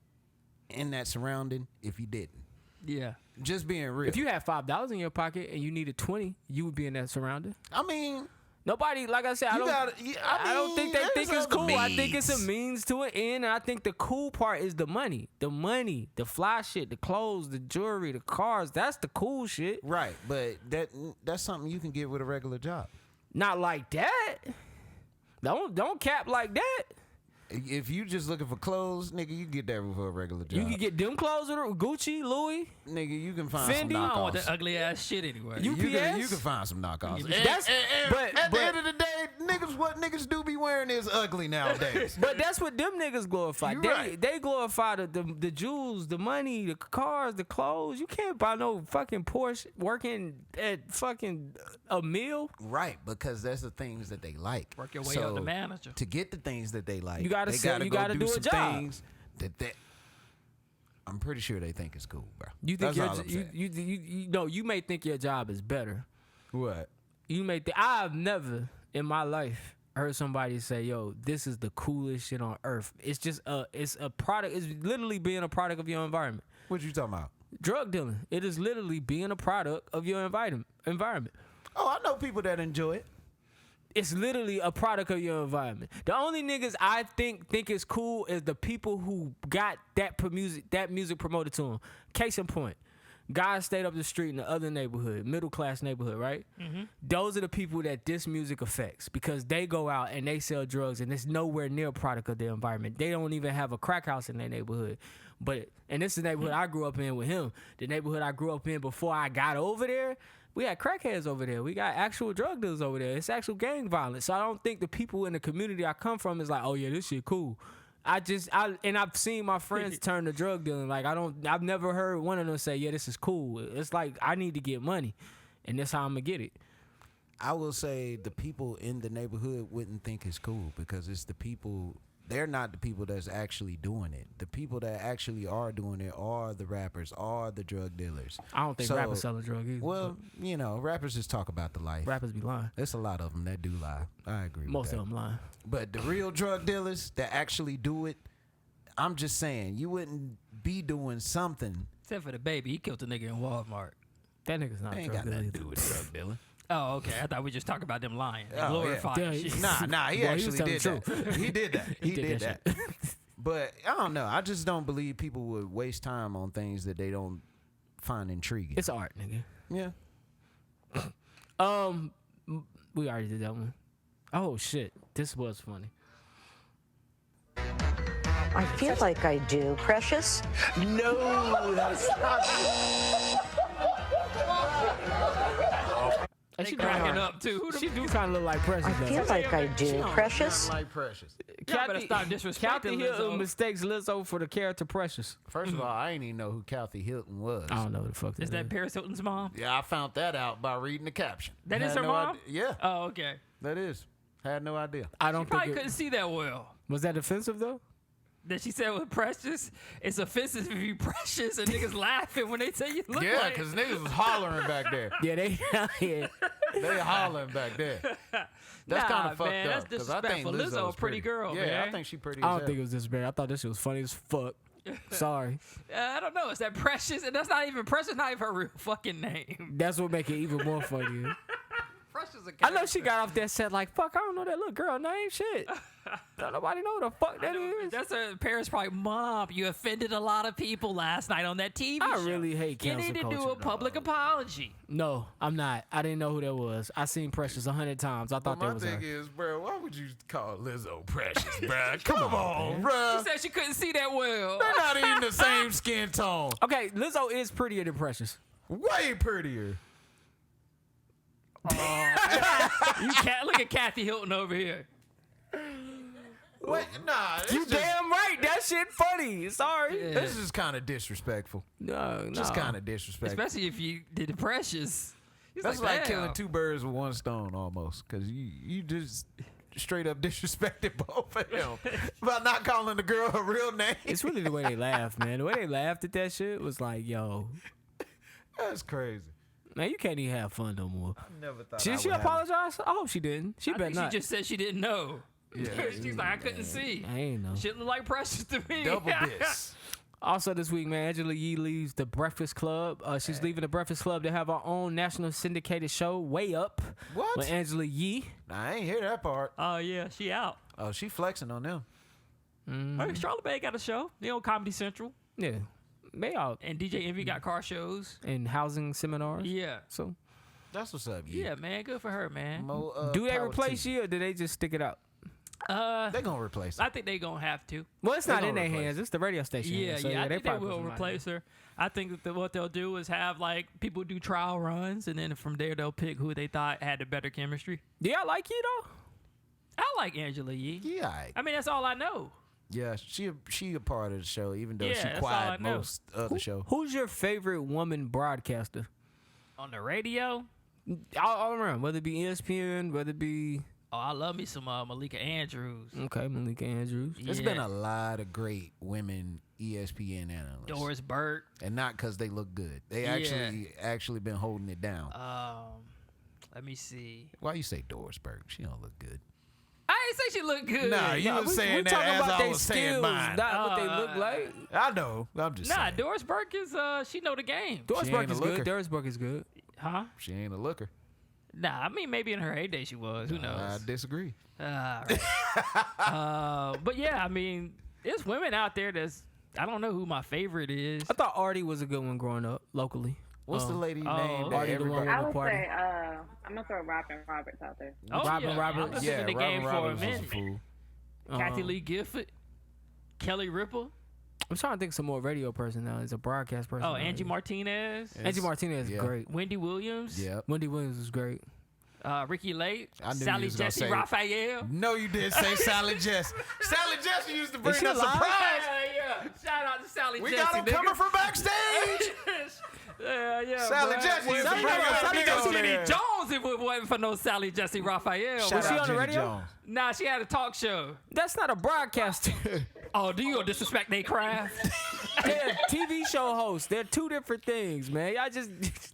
in that surrounding if you didn't. Yeah. Just being real. If you had $5 in your pocket and you needed 20, you would be in that surrounding. I mean, Nobody, like I said, I don't think they think it's cool. I think it's a means to an end, and I think the cool part is the money, the fly shit, the clothes, the jewelry, the cars. That's the cool shit. Right, but that's something you can get with a regular job. Not like that. Don't cap like that. If you just looking for clothes, nigga, you can get that with a regular job. You can get them clothes with Gucci, Louis. Nigga, you can find Fendi? some I don't want knockoffs. that ugly ass shit anyway. UPS? You can find some knockoffs. That's- But at the end of the day, what niggas do be wearing is ugly nowadays. But that's what them niggas glorify. You They right. they glorify the jewels, the money, the cars, the clothes. You can't buy no fucking Porsche working at fucking a meal. Right, because that's the things that they like. Work your way up to manager. To get the things that they like, You gotta they sell- gotta you go gotta do a some job. things that I'm pretty sure they think it's cool, bro. You think That's all I'm saying. you may think your job is better. What? You may think I've never in my life heard somebody say, "Yo, this is the coolest shit on earth." It's just it's a product. It's literally being a product of your environment. What you talking about? drug dealing. It is literally being a product of your environment. Oh, I know people that enjoy it. It's literally a product of your environment. The only niggas I think is cool is the people who got that music promoted to them. Case in point, guys stayed up the street in the other neighborhood, middle class neighborhood, right? Mm-hmm. Those are the people that this music affects because they go out and they sell drugs and it's nowhere near a product of their environment. They don't even have a crack house in their neighborhood. And this is the neighborhood I grew up in with him. The neighborhood I grew up in before I got over there, we had crackheads over there. We got actual drug dealers over there. It's actual gang violence. So I don't think the people in the community I come from is like, oh yeah, this shit cool. I've seen my friends turn to drug dealing. Like I've never heard one of them say, yeah, this is cool. It's like I need to get money, and that's how I'm gonna get it. I will say the people in the neighborhood wouldn't think it's cool because it's the people. They're not the people that's actually doing it. The people that actually are doing it are the rappers, are the drug dealers. I don't think rappers sell a drug either. Well, rappers just talk about the life. Rappers be lying. There's a lot of them that do lie. I agree with that. Most of them lying. But the real drug dealers that actually do it, I'm just saying, you wouldn't be doing something. Except for the baby. He killed a nigga in Walmart. That nigga's not a Ain't drug got dealer. nothing to do with drug dealing. Oh, okay. I thought we just talked about them lying. They Oh, glorified yeah. shit. Nah, he Well, he actually was telling did the that. He did that. He did that. shit. But I don't know. I just don't believe people would waste time on things that they don't find intriguing. It's art, nigga. Yeah. We already did that one. Oh shit, this was funny. I feel like I do. Precious? No, that's not. And They she cracking up too. Who the She do kind of look like Precious. I feel like I do. Precious? Like Precious. Y'all better stop disrespecting Kathy Hilton Lizzo. mistakes Lizzo for the character Precious. First of all, I didn't even know who Kathy Hilton was. I don't know who the fuck Is that Paris Hilton's mom? Yeah, I found that out by reading the caption. That is Had her no mom? idea. Yeah, Oh, okay. that is. Had no idea. I don't Probably think couldn't see that well. was that offensive though. That she said was precious. It's offensive if you precious and niggas laughing when they say you look Yeah, like. because niggas was hollering back there. Yeah, they yeah. They hollering back there. That's kind Nah, of fucked man, up. that's 'cause I think disrespectful. Lizzo Lizzo's a pretty girl, Yeah, man. I think she pretty. I as don't hell. think it was this bad. I thought this shit was funny as fuck. Sorry. I don't know. Is that precious? And that's not even precious. Not even her real fucking name. That's what make it even more funny. Precious. I know she got off that set like, fuck, I don't know that little girl name. Shit. Don't nobody know the fuck that is. That's her parents probably, Mom, you offended a lot of people last night on that TV I show. really hate You cancel need to culture, do a public apology. No, I'm not. I didn't know who that was. I seen Precious 100 times. I thought But that my was thing her. is, bro, why would you call Lizzo Precious, bro? Come on, bro. She said she couldn't see that well. They're not even the same skin tone. Okay, Lizzo is prettier than Precious. Way prettier. You can't look at Kathy Hilton over here. Wait, nah. You damn right. That shit funny. Sorry. This is kind of disrespectful. No. Just kind of disrespectful. Especially if you did the precious. He's That's like damn. killing two birds with one stone almost. Because you just straight up disrespected both of them by not calling the girl her real name. It's really the way they laugh, man. The way they laughed at that shit was like, yo, That's crazy. man, you can't even have fun no more. I never thought Did she apologize? I hope she didn't. She I better think not. she just said she didn't know. Yeah. She's like, I couldn't see. I ain't know. Shit look like precious to me. Double diss. Also this week, man, Angela Yee leaves the Breakfast Club. She's leaving the Breakfast Club to have her own national syndicated show, Way Up. What? With Angela Yee. Nah, I ain't hear that part. Oh, yeah, she out. Oh, she flexing on them. Hey, Charlotte Bay got a show. They on Comedy Central. Yeah. They out And DJ Envy got car shows. in housing seminars. Yeah. So That's what's up. Yeah, man. Good for her, man. do they replace you or do they just stick it out? They gonna replace her. I think they going to have to. Well, it's They not in gonna their replace hands. It's the radio station. Yeah, hands. So, I think they probably will put somebody replace her. I think that what they'll do is have, like, people do trial runs, and then from there they'll pick who they thought had the better chemistry. Do y'all like you though? I like Angela Yee. Yeah, I mean, that's all I know. yeah. She a part of the show, even though Yeah, she that's all I quiet know. most of the show. Who's your favorite woman broadcaster? On the radio, All around, whether it be ESPN, whether it be oh, I love me some Malika Andrews. okay, Malika Andrews. There's Yeah. been a lot of great women ESPN analysts, Doris Burke. and not because they look good. They Yeah. actually been holding it down. Let me see. Why you say Doris Burke? She don't look good. I ain't say she looked good. Nah, you was saying that talking as about I they was saying skills, mine. not what they look like. I know. I'm just Nah, saying. Doris Burke is she know the game. Doris She Burke ain't a is looker. good. Doris Burke is good. Huh? She ain't a looker. Nah, I mean maybe in her heyday she was. Who knows? I disagree. Right. But yeah, I mean, there's women out there that's I don't know who my favorite is. I thought Artie was a good one growing up locally. What's the lady name? okay. that Artie the one everybody- I the would party. say I'm gonna throw Robin Roberts out there. Oh, Robin yeah. Roberts. I've been Yeah, in the Robin game Roberts for a was a minute. fool. Kathy Lee Gifford, Kelly Ripa. I'm trying to think some more radio person now. Is a broadcast person. Oh, Angie Martinez, Angie Martinez is Yeah. great. Wendy Williams, Yep. Wendy Williams was great. Ricky Lake, I knew you Sally was gonna Jesse say- Raphael. No, you didn't say Sally Jess. Sally Jess used to bring she us alive? surprise. Yeah. Shout out to Sally We Jesse. got them coming from backstage. Yeah. Sally bruh. Jesse used to Sally bring us Sally big on Jesse there. Jones if it wasn't for no Sally Jesse Raphael. Shout Was she out on the Jenny radio? Jones. Nah, she had a talk show. That's not a broadcaster. Oh, do you gonna disrespect their craft? They're a TV show hosts. They're two different things, man. Y'all just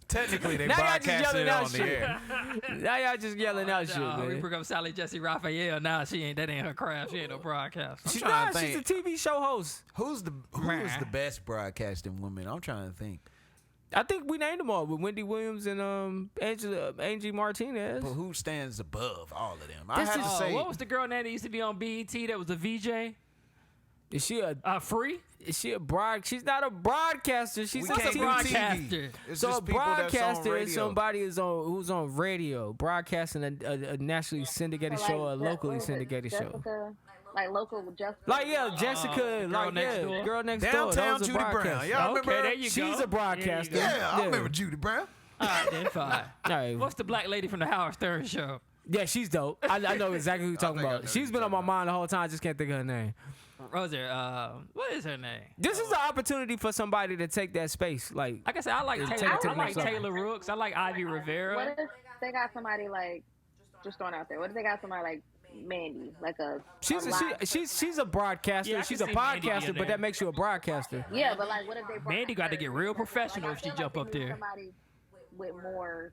Technically, they now y'all just broadcasted yelling it out on the shit. air. Now y'all just yelling out shit, Nah, we man. bring up Sally Jesse Raphael. Nah, she ain't. That ain't her craft. She ain't no broadcast. She's trying not. to She's a think. TV show host. Who is the best broadcasting woman? I'm trying to think. I think we named them all with Wendy Williams and Angie Martinez. But who stands above all of them? I This have is- to say, What was the girl name that used to be on BET that was a VJ? Is she a Free? Is she a broad? She's not a broadcaster. She's we a What's a can't do TV. broadcaster? TV. It's So a just people that's on broadcaster is radio. somebody who's on radio, broadcasting a nationally syndicated So, show, or a like, locally what was it, syndicated show. Jessica, like local Jessica. Like Jessica, Girl like Next Door. Girl Next Door. Downtown That was a Judy Brown. broadcaster. Y'all Okay, remember? there you go. She's a broadcaster. There you go. Yeah, I remember Judy Brown. All right, then fine. All right. What's the black lady from the Howard Stern show? Yeah, she's dope. I know exactly who you're talking think I know about. who She's you're been on my talking mind the whole time. I just can't think of her name. Roser, what is her name? This is an opportunity for somebody to take that space. Like, Like I said, I like Take Taylor, it to I the like next level. Taylor Rooks. I like Ivy What Rivera. if they got somebody like just throwing out there? What if they got somebody like Mandy, like a she's a broadcaster. Yeah, I she's can a see Mandy being podcaster, but there. that makes you a broadcaster. yeah, but like what if they brought Mandy got to get real professional if I she feel jump like up they need there. Somebody with more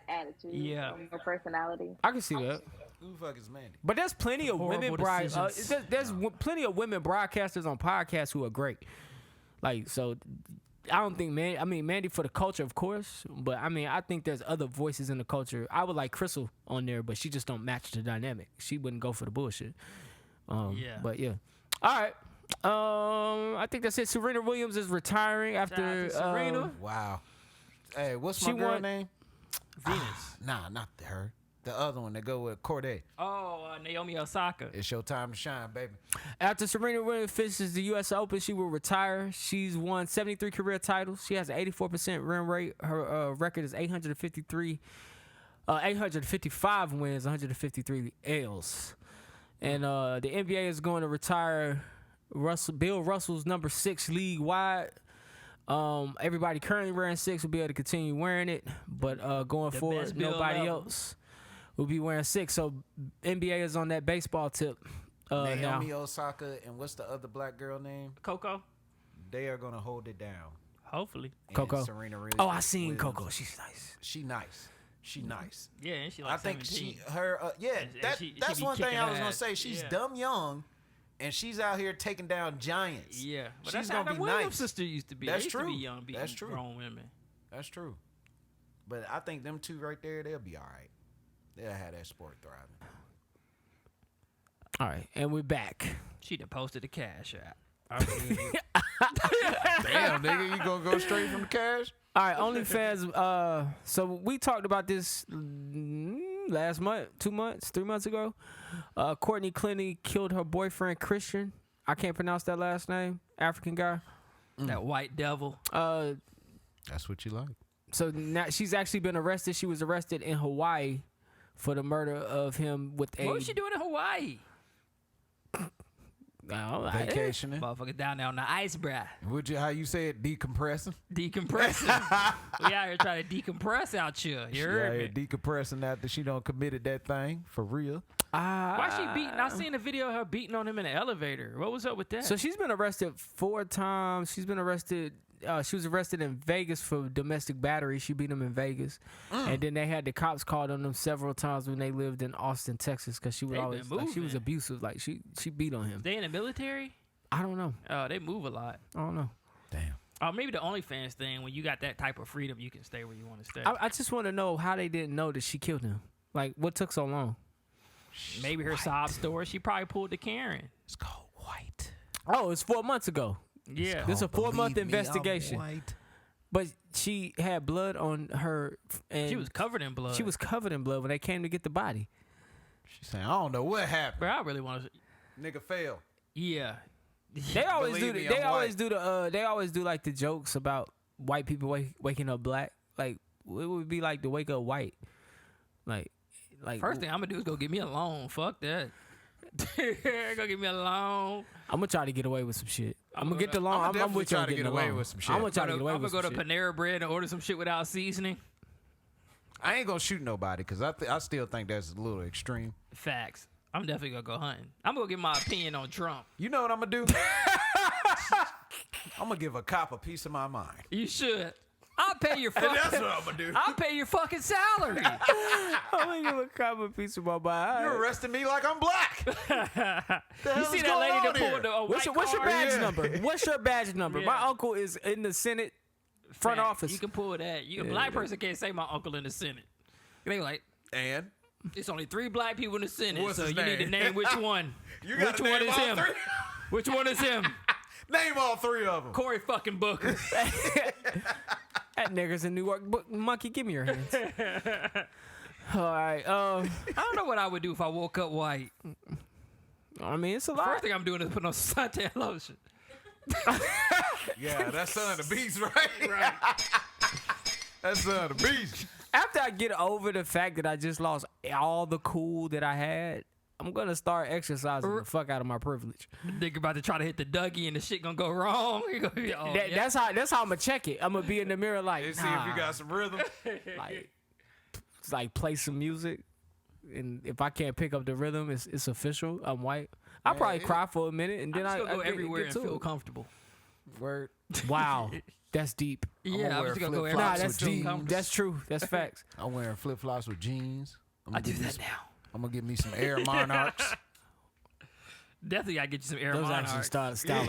attitude, Yeah. more personality. I can see that. Who the fuck is Mandy? But there's plenty of Horrible women decisions. plenty of women broadcasters on podcasts who are great. Like, so I don't think Mandy for the culture, of course, but I think there's other voices in the culture. I would like Crystal on there, but she just don't match the dynamic. She wouldn't go for the bullshit. Yeah. But yeah. All right. I think that's it. Serena Williams is retiring after Shout out to Serena. Wow. Hey, what's She my girl won- name? Venus. Nah, not her. The other one that go with Corday. Oh, Naomi Osaka. It's your time to shine, baby. After Serena Williams finishes the U.S. Open, she will retire. She's won 73 career titles. She has an 84% win rate. Her record is 855 wins, 153 L's. And the NBA is going to retire Bill Russell's number 6 league wide. Everybody currently wearing 6 will be able to continue wearing it, but going The forward, best Bill nobody ever. else will be wearing 6. So NBA is on that baseball tip. Now. Naomi Osaka and what's the other black girl name? Coco. They are gonna hold it down. Hopefully. And Coco. Serena Williams. Oh, I seen Coco. She's nice. She nice. She nice. Yeah, and she I like think 17. yeah. That's be one thing kicking I was gonna ass. say. She's Yeah. dumb young, and she's out here taking down giants. Yeah, but she's that's gonna how be the Williams nice. sister used to be. That's They used true. To be young, beating That's true. grown women. That's true. But I think them two right there, they'll be all right. They'll have that sport thriving. All right, and we're back. She done posted the cash app. Damn, nigga, you gonna go straight from the cash? All right, OnlyFans. So we talked about this last month, 2 months, 3 months ago. Courtney Clinton killed her boyfriend Christian. I can't pronounce that last name. African guy. That white devil. That's what you like. So now she's actually been arrested. She was arrested in Hawaii for the murder of him with a. What was she doing in Hawaii? Vacationing. Motherfucker down there on the ice, bruh. Would you? How you say it? Decompressing. Decompressing. We out here trying to decompress out here. You heard me. Decompressing after she done committed that thing for real. Why she beating? I seen a video of her beating on him in the elevator. What was up with that? So she's been arrested 4 times. She's been arrested She was arrested in Vegas for domestic battery. She beat him in Vegas, and then they had the cops called on them several times when they lived in Austin, Texas, because she was always she was abusive. Like she beat on him. They in the military? I don't know. Oh, they move a lot. I don't know. Damn. Maybe the OnlyFans thing, when you got that type of freedom, you can stay where you want to stay. I just want to know how they didn't know that she killed him. Like, what took so long? Maybe her sob story. She probably pulled the Karen. It's called white. Oh, it's 4 months ago. Yeah. This is a 4-month Believe me, I'm investigation. white. But she had blood on her. And She was covered in blood. She was covered in blood when they came to get the body. She's saying, I don't know what happened. Bro, I really want to. Nigga fail. Yeah. They always Believe do. me, They I'm always white. do the. They always do like the jokes about white people waking up black. Like it would be like to wake up white. Like. First thing I'm gonna do is go get me a loan. Fuck that. Go get me a loan. I'm gonna try to get away with some shit. I'm gonna get the loan. I'ma I'm definitely with you try on to getting get the away loan. with some shit. I'm gonna try to get away I'm with gonna some go to shit. Panera Bread and order some shit without seasoning. I ain't gonna shoot nobody because I still think that's a little extreme. Facts. I'm definitely gonna go hunting. I'm gonna get my opinion on Trump. You know what I'm gonna do? I'm gonna give a cop a piece of my mind. You should. I'll pay your fucking. That's what I'm gonna do. I'll pay your fucking salary. I'm gonna give a cop a piece of my mind. You're arresting me like I'm black. You see that lady that pulled the What's your badge number? What's your badge number? Yeah. My uncle is in the Senate front Fact. office. You can pull that. A black person can't say my uncle in the Senate. They like, And it's only 3 black people in the Senate, What's so his you need to name? name which one. you Which gotta one name is all him? 3. Which one is him? Name all 3 of them. Cory fucking Booker. That nigga's in New York. But Monkey, give me your hands. All right. I don't know what I would do if I woke up white. I mean, it's a First lot. thing I'm doing is putting on suntan lotion. Yeah, that's Son of the Beast, right? Right. That's Son of the Beast. After I get over the fact that I just lost all the cool that I had, I'm gonna start exercising the fuck out of my privilege. Nigga about to try to hit the Dougie and the shit gonna go wrong. He gonna be, oh, yeah. That's how I'm gonna check it. I'm gonna be in the mirror like, Let's see if you got some rhythm. like play some music, and if I can't pick up the rhythm, it's official. I'm white. I'll probably cry for a minute, and then I'm just I gonna go everywhere get and to feel it. comfortable. Word. Wow, that's deep. Yeah, I'm wear just gonna go flip-flops everywhere. Nah, with that's jeans. deep. That's true. That's facts. I'm wearing flip flops with jeans. I do that now. I'm gonna get me some Air Monarchs. Definitely gotta get you some Air Those Monarchs. actually stylish. No,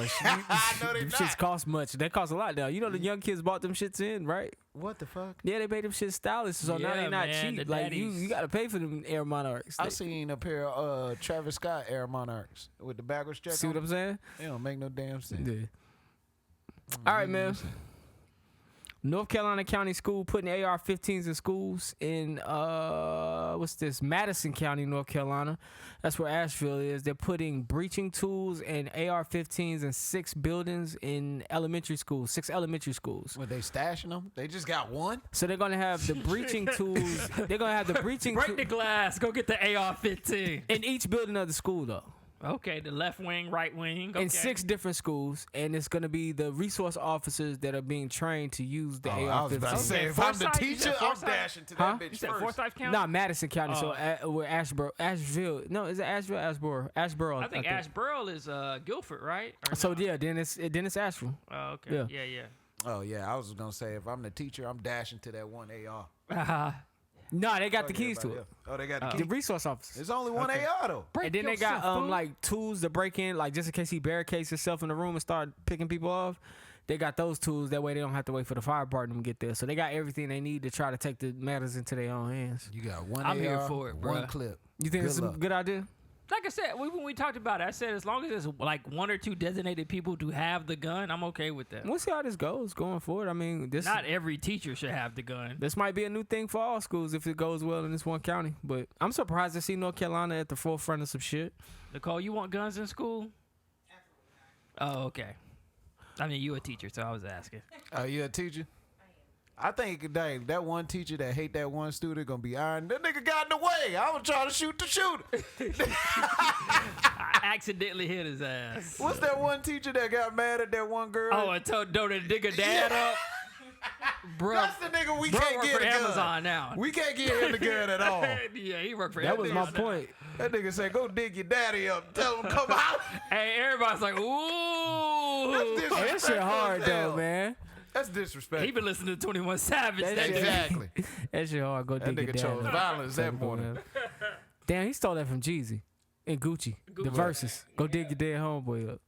they Them not. shits cost much. They cost a lot now. You know the young kids bought them shits in, right? What the fuck? Yeah, they made them shits stylish, so now Yeah, they not man, cheap. the Like you daddies. gotta pay for them Air Monarchs. I seen a pair of Travis Scott Air Monarchs with the backwards check. See what I'm saying? They don't make no damn sense. Yeah. All right, man. North Carolina County School putting AR-15s in schools in what's this? Madison County, North Carolina. That's where Asheville is. They're putting breaching tools and AR-15s in 6 buildings in elementary schools, 6 elementary schools. Were they stashing them? They just got one? So they're gonna have the breaching tools. They're gonna have the breaching Break the glass. Go get the AR-15. in each building of the school though. Okay, the left wing, right wing. Okay. In 6 different schools, and it's going to be the resource officers that are being trained to use the I was about to AR-15. say, if Forsyth, I'm the you said teacher, I'm Forsyth? dashing to Huh? that You bitch said first. Forsyth County? Not Madison County, so Oh. where Asheville. No, is it Asheville, Ashboro? I think Ashboro is Guilford, right? Or So no? yeah, then it's Asheville. Oh, okay. Yeah. Yeah. Oh, yeah. I was going to say, if I'm the teacher, I'm dashing to that one AR. No, they got the Fuck keys to everybody it. else. Oh, they got the The keys. resource officers. There's only one AR, though. And then they got like tools to break in, like just in case he barricades himself in the room and start picking people off. They got those tools. That way they don't have to wait for the fire department to get there. So they got everything they need to try to take the matters into their own hands. You got one I'm AR, here for it, one bruh. clip. You think it's a luck. good idea? Like I said, when we talked about it, I said as long as there's like 1 or 2 designated people to have the gun, I'm okay with that. We'll see how this goes going forward. I mean, Not every teacher should have the gun. this might be a new thing for all schools if it goes well in this one county. But I'm surprised to see North Carolina at the forefront of some shit. Nicole, you want guns in school? Oh, okay. I mean, you a teacher, so I was asking. Oh, you a teacher? I think that one teacher that hate that one student gonna be iron. That nigga got in the way. I was trying to shoot the shooter. I accidentally hit his ass. What's that one teacher that got mad at that one girl? Oh, and told don't dig a dad up. Bro, That's the nigga we bro can't work get for a gun. Amazon now. We can't get him the gun at all. Yeah, he worked for That was Amazon my now. point. That nigga said, go dig your daddy up. Tell him come out. Hey, everybody's like, ooh. That's Hey, that shit hard as hell. though, man. That's disrespectful. He been listening to 21 Savage. That That shit- dude. Exactly. That shit hard. Go That dig your nigga dad chose up. violence that morning. Damn, he stole that from Jeezy and Gucci. The verses. Go dig your dead homeboy up.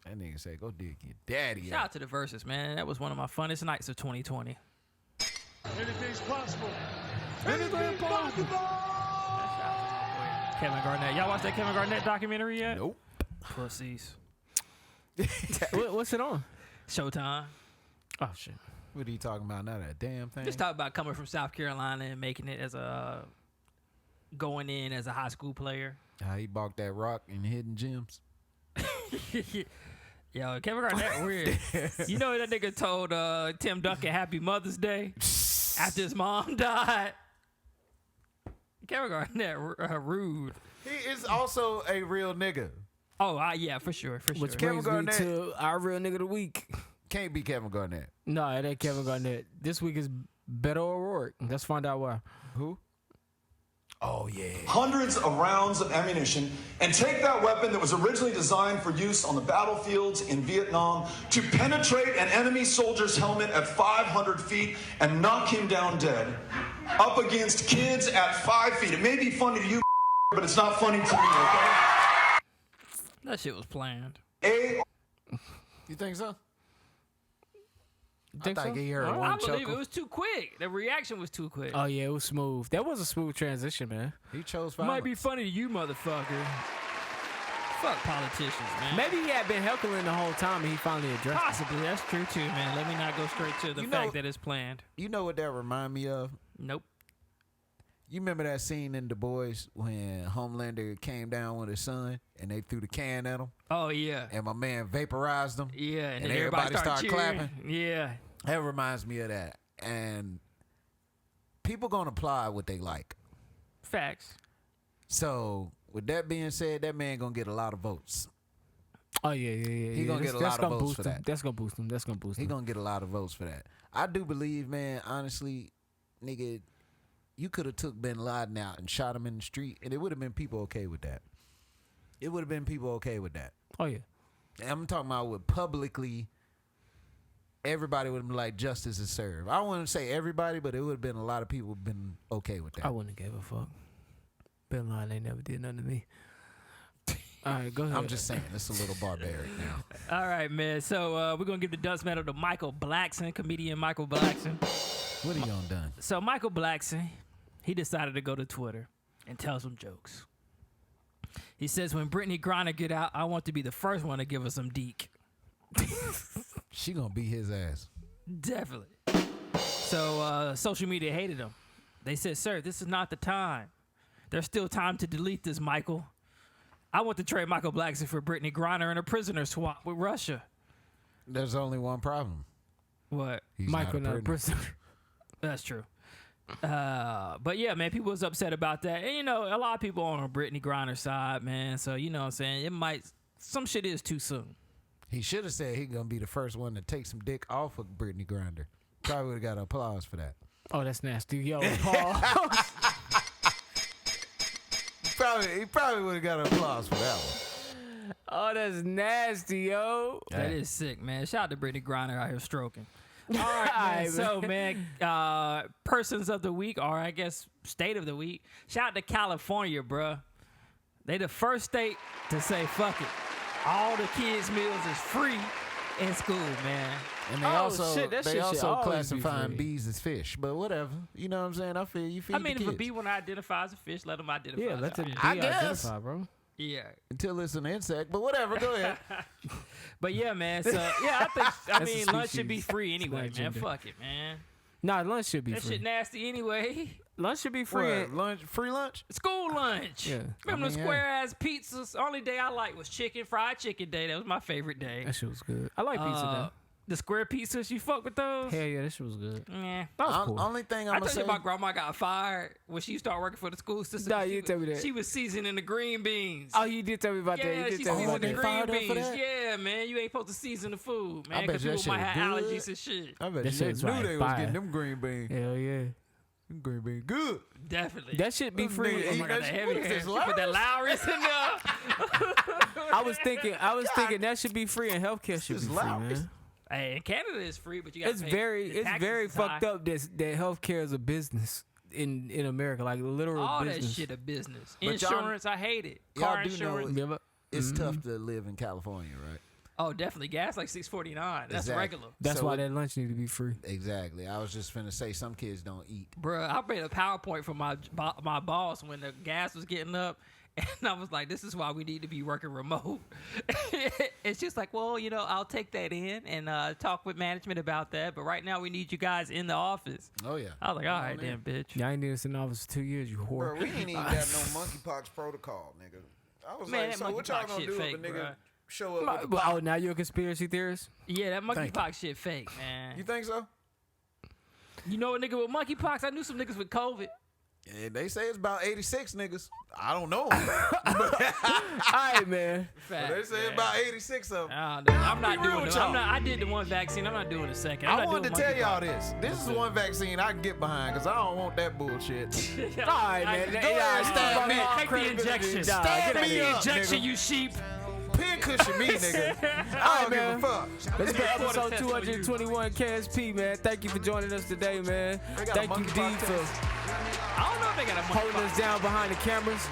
That nigga said, "Go dig your daddy Shout out." out to the Versus, man. That was one of my funnest nights of 2020. Anything's possible. Kevin Garnett. Y'all watch that Kevin Garnett documentary yet? Nope. Pussies. What's it on? Showtime. Oh, shit. What are you talking about now? That damn thing. Just talk about coming from South Carolina and making it as a going in as a high school player. How he bought that rock in hidden gems. Yo, Kevin Garnett weird. You know that nigga told Tim Duncan Happy Mother's Day after his mom died. Kevin Garnett rude. He is also a real nigga. Oh, yeah, for sure, for sure. Which Kevin brings me Garnett- to our real nigga of the week. Can't be Kevin Garnett. No, it ain't Kevin Garnett. This week is Beto O'Rourke. Let's find out why. Who? Oh yeah. Hundreds of rounds of ammunition and take that weapon that was originally designed for use on the battlefields in Vietnam to penetrate an enemy soldier's helmet at 500 feet and knock him down dead up against kids at 5 feet. It may be funny to you, but it's not funny to me, okay? That shit was planned. You think so? Think I thought so? he heard I one believe chuckle. it was too quick. The reaction was too quick. Oh, yeah, it was smooth. That was a smooth transition, man. He chose Might violence. be funny to you, motherfucker. Fuck politicians, man. Maybe he had been heckling the whole time and he finally addressed it. Possibly. That's true, too, man. Let me not go straight to the You know- fact that it's planned. You know what that remind me of? Nope. You remember that scene in The Boys when Homelander came down with his son and they threw the can at him Oh, yeah. and my man vaporized him? Yeah, And then everybody started started cheering. clapping? Yeah. That reminds me of that. And people gonna apply what they like. Facts. So with that being said, that man gonna get a lot of votes. Oh, yeah. He gonna get a That's lot of gonna votes boost for him. that. That's going to boost him. That's going to boost He him. gonna get a lot of votes for that. I do believe, man, honestly, nigga, you could have took Bin Laden out and shot him in the street, and it would have been people okay with that. It would have been people okay with that. Oh, yeah. And I'm talking about with publicly, everybody would have been like, justice is served. I wouldn't say everybody, but it would have been a lot of people been okay with that. I wouldn't have gave a fuck. Bin Laden ain't never did nothing to me. All right, go ahead. I'm just saying, it's a little barbaric now. All right, man. So we're going to give the dust medal to Michael Blackson, comedian Michael Blackson. What have you done? So Michael Blackson, he decided to go to Twitter and tell some jokes. He says, when Brittany Griner get out, I want to be the first one to give her some deek. She gonna beat his ass. Definitely. So social media hated him. They said, sir, this is not the time. There's still time to delete this, Michael. I want to trade Michael Blackson for Brittany Griner in a prisoner swap with Russia. There's only one problem. What? He's Michael not a not prisoner. prisoner. That's true. But yeah, man, people was upset about that. And, you know, a lot of people on Brittany Griner's side, man. So, you know what I'm saying? Some shit is too soon. He should have said he gonna be the first one to take some dick off of Brittany Griner. Probably would have got applause for that. Oh, that's nasty. Yo, Paul. He probably would have got applause for that one. Oh, that's nasty, yo. That is sick, man. Shout out to Brittany Griner out here stroking. All right, man. Alright, So, man, persons of the week, or I guess state of the week. Shout out to California, bruh. They the first state to say, fuck it. All the kids' meals is free in school, man. And they Oh, shit, that shit should always be classifying free. bees as fish, but whatever. You know what I'm saying? I feel you feed I mean, the if a kids. bee want to identify as a fish, let them identify Yeah, as let a it be fish. I guess. identified, bro. Yeah. Until it's an insect, but whatever. Go ahead. But yeah, man. So, yeah, I That's a mean, lunch should be species. free It's anyway, not man. gender. Fuck it, man. Nah, lunch should be That free. shit nasty anyway. Lunch should be free. What, lunch? Free lunch? School lunch. Yeah. Remember I the mean, square ass pizzas? Only day I liked was fried chicken day. That was my favorite day. That shit was good. I like pizza though. The square pizzas, you fuck with those? Hell yeah, that shit was good. Yeah. That was cool. Only thing I I'm gonna told say. you my grandma got fired when she started working for the school system. Nah, She you was- tell me that. She was seasoning the green beans. Oh, you did tell me about that. Yeah, You did she tell me seasoned about the that. green fired her for beans. that? Yeah, man, you ain't supposed to season the food, man, I bet because you that people might shit have was good. allergies and shit. I bet That you shit was knew right they was fire. getting them green beans. Hell yeah. Them green beans good. Definitely. That should be Them free. niggas Oh eat my God, the that shit. heavy What is hands. this, She put that Lowry's in there. I was thinking that should be free and healthcare should be This free, Lowry's. man. Hey, in Canada it's free, but you got It's very fucked up that healthcare is a business in America, like literal all business. that shit a business. But Insurance, I hate it. Y'all Car do know insurance. it's tough to live in California, right? Oh, definitely. Gas like $6.49. That's Exactly. regular. That's So why that lunch need to be free. Exactly. I was just finna say some kids don't eat. Bruh, I made a PowerPoint for my boss when the gas was getting up. And I was like, this is why we need to be working remote. It's just like, well, I'll take that in and talk with management about that. But right now we need you guys in the office. Oh, yeah. I was like, all right, then, bitch. Yeah, I ain't need us in the office for 2 years, you whore. Bro, we ain't even got no monkeypox protocol, nigga. I was Man, like, that so what y'all monkeypox gonna shit do fake, if a nigga bruh. show up with a Oh, now you're a conspiracy theorist? Yeah, that Thank monkeypox shit fake, man. You think so? You know a nigga with monkeypox? I knew some niggas with COVID. Yeah, they say it's about 86 niggas. I don't know. All right, man. Fact, They say man. about 86 of them. I'm not Be real doing with it. y'all. I did the one vaccine. I'm not doing the second. I'm I not wanted to doing tell y'all monkeypox. this. This is one vaccine I can get behind because I don't want that bullshit. All right, man. Go Yeah, stab me. Take the injection. Stab me up, Injection, nigga. you sheep. Pin cushion me, nigga. I don't man. give a fuck. This is episode 221 KSP, man. Thank you for joining us today, man. They got a Thank you, D, monkeypox for test. I don't know if they got a holding monkeypox. us down behind the cameras.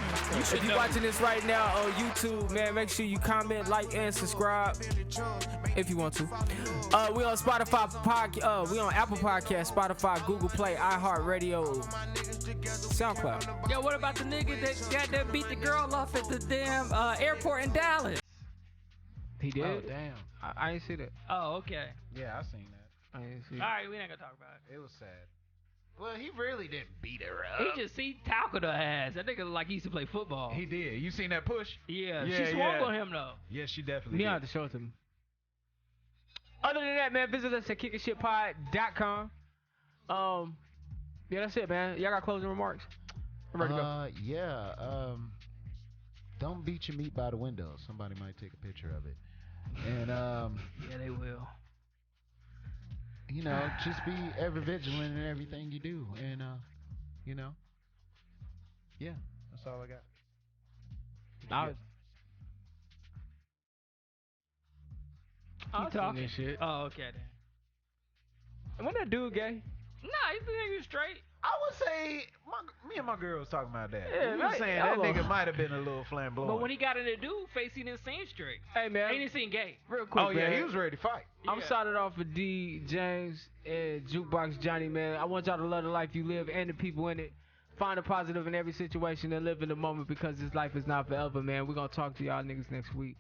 If you're know. watching this right now on YouTube, man, make sure you comment, like, and subscribe if you want to. We on Spotify, we on Apple Podcasts, Spotify, Google Play, iHeartRadio, SoundCloud. Yo, what about the nigga that beat the girl off at the damn airport in Dallas? He did? Oh, damn. I ain't see that. Oh, okay. Yeah, I seen that. I ain't see All right, we ain't gonna talk about it. It was sad. Well, he really didn't beat her He tackled her ass. That nigga look like he used to play football. He did. You seen that push? Yeah, Yeah, she swung yeah. on him though. Yeah, she definitely Me did. have to show it to me. Other than that, man, visit us at kickingshitpod.com. Yeah, that's it, man. Y'all got closing remarks? I'm ready to go. Yeah. Don't beat your meat by the window. Somebody might take a picture of it. And Yeah, they will. just be ever vigilant in everything you do. And yeah, that's all I got. Keep talking shit. Oh, okay then. And when that dude gay? Nah, you think you straight? I would say, me and my girl was talking about that. Yeah, we were right. saying that Hello. nigga might have been a little flamboyant. But when he got in the dude face, he didn't seem straight. Hey, man. He didn't seem gay. Real quick, oh, yeah, man. he was ready to fight. I'm Yeah. signing off for D, James, and Jukebox Johnny, man. I want y'all to love the life you live and the people in it. Find a positive in every situation and live in the moment because this life is not forever, man. We're going to talk to y'all niggas next week.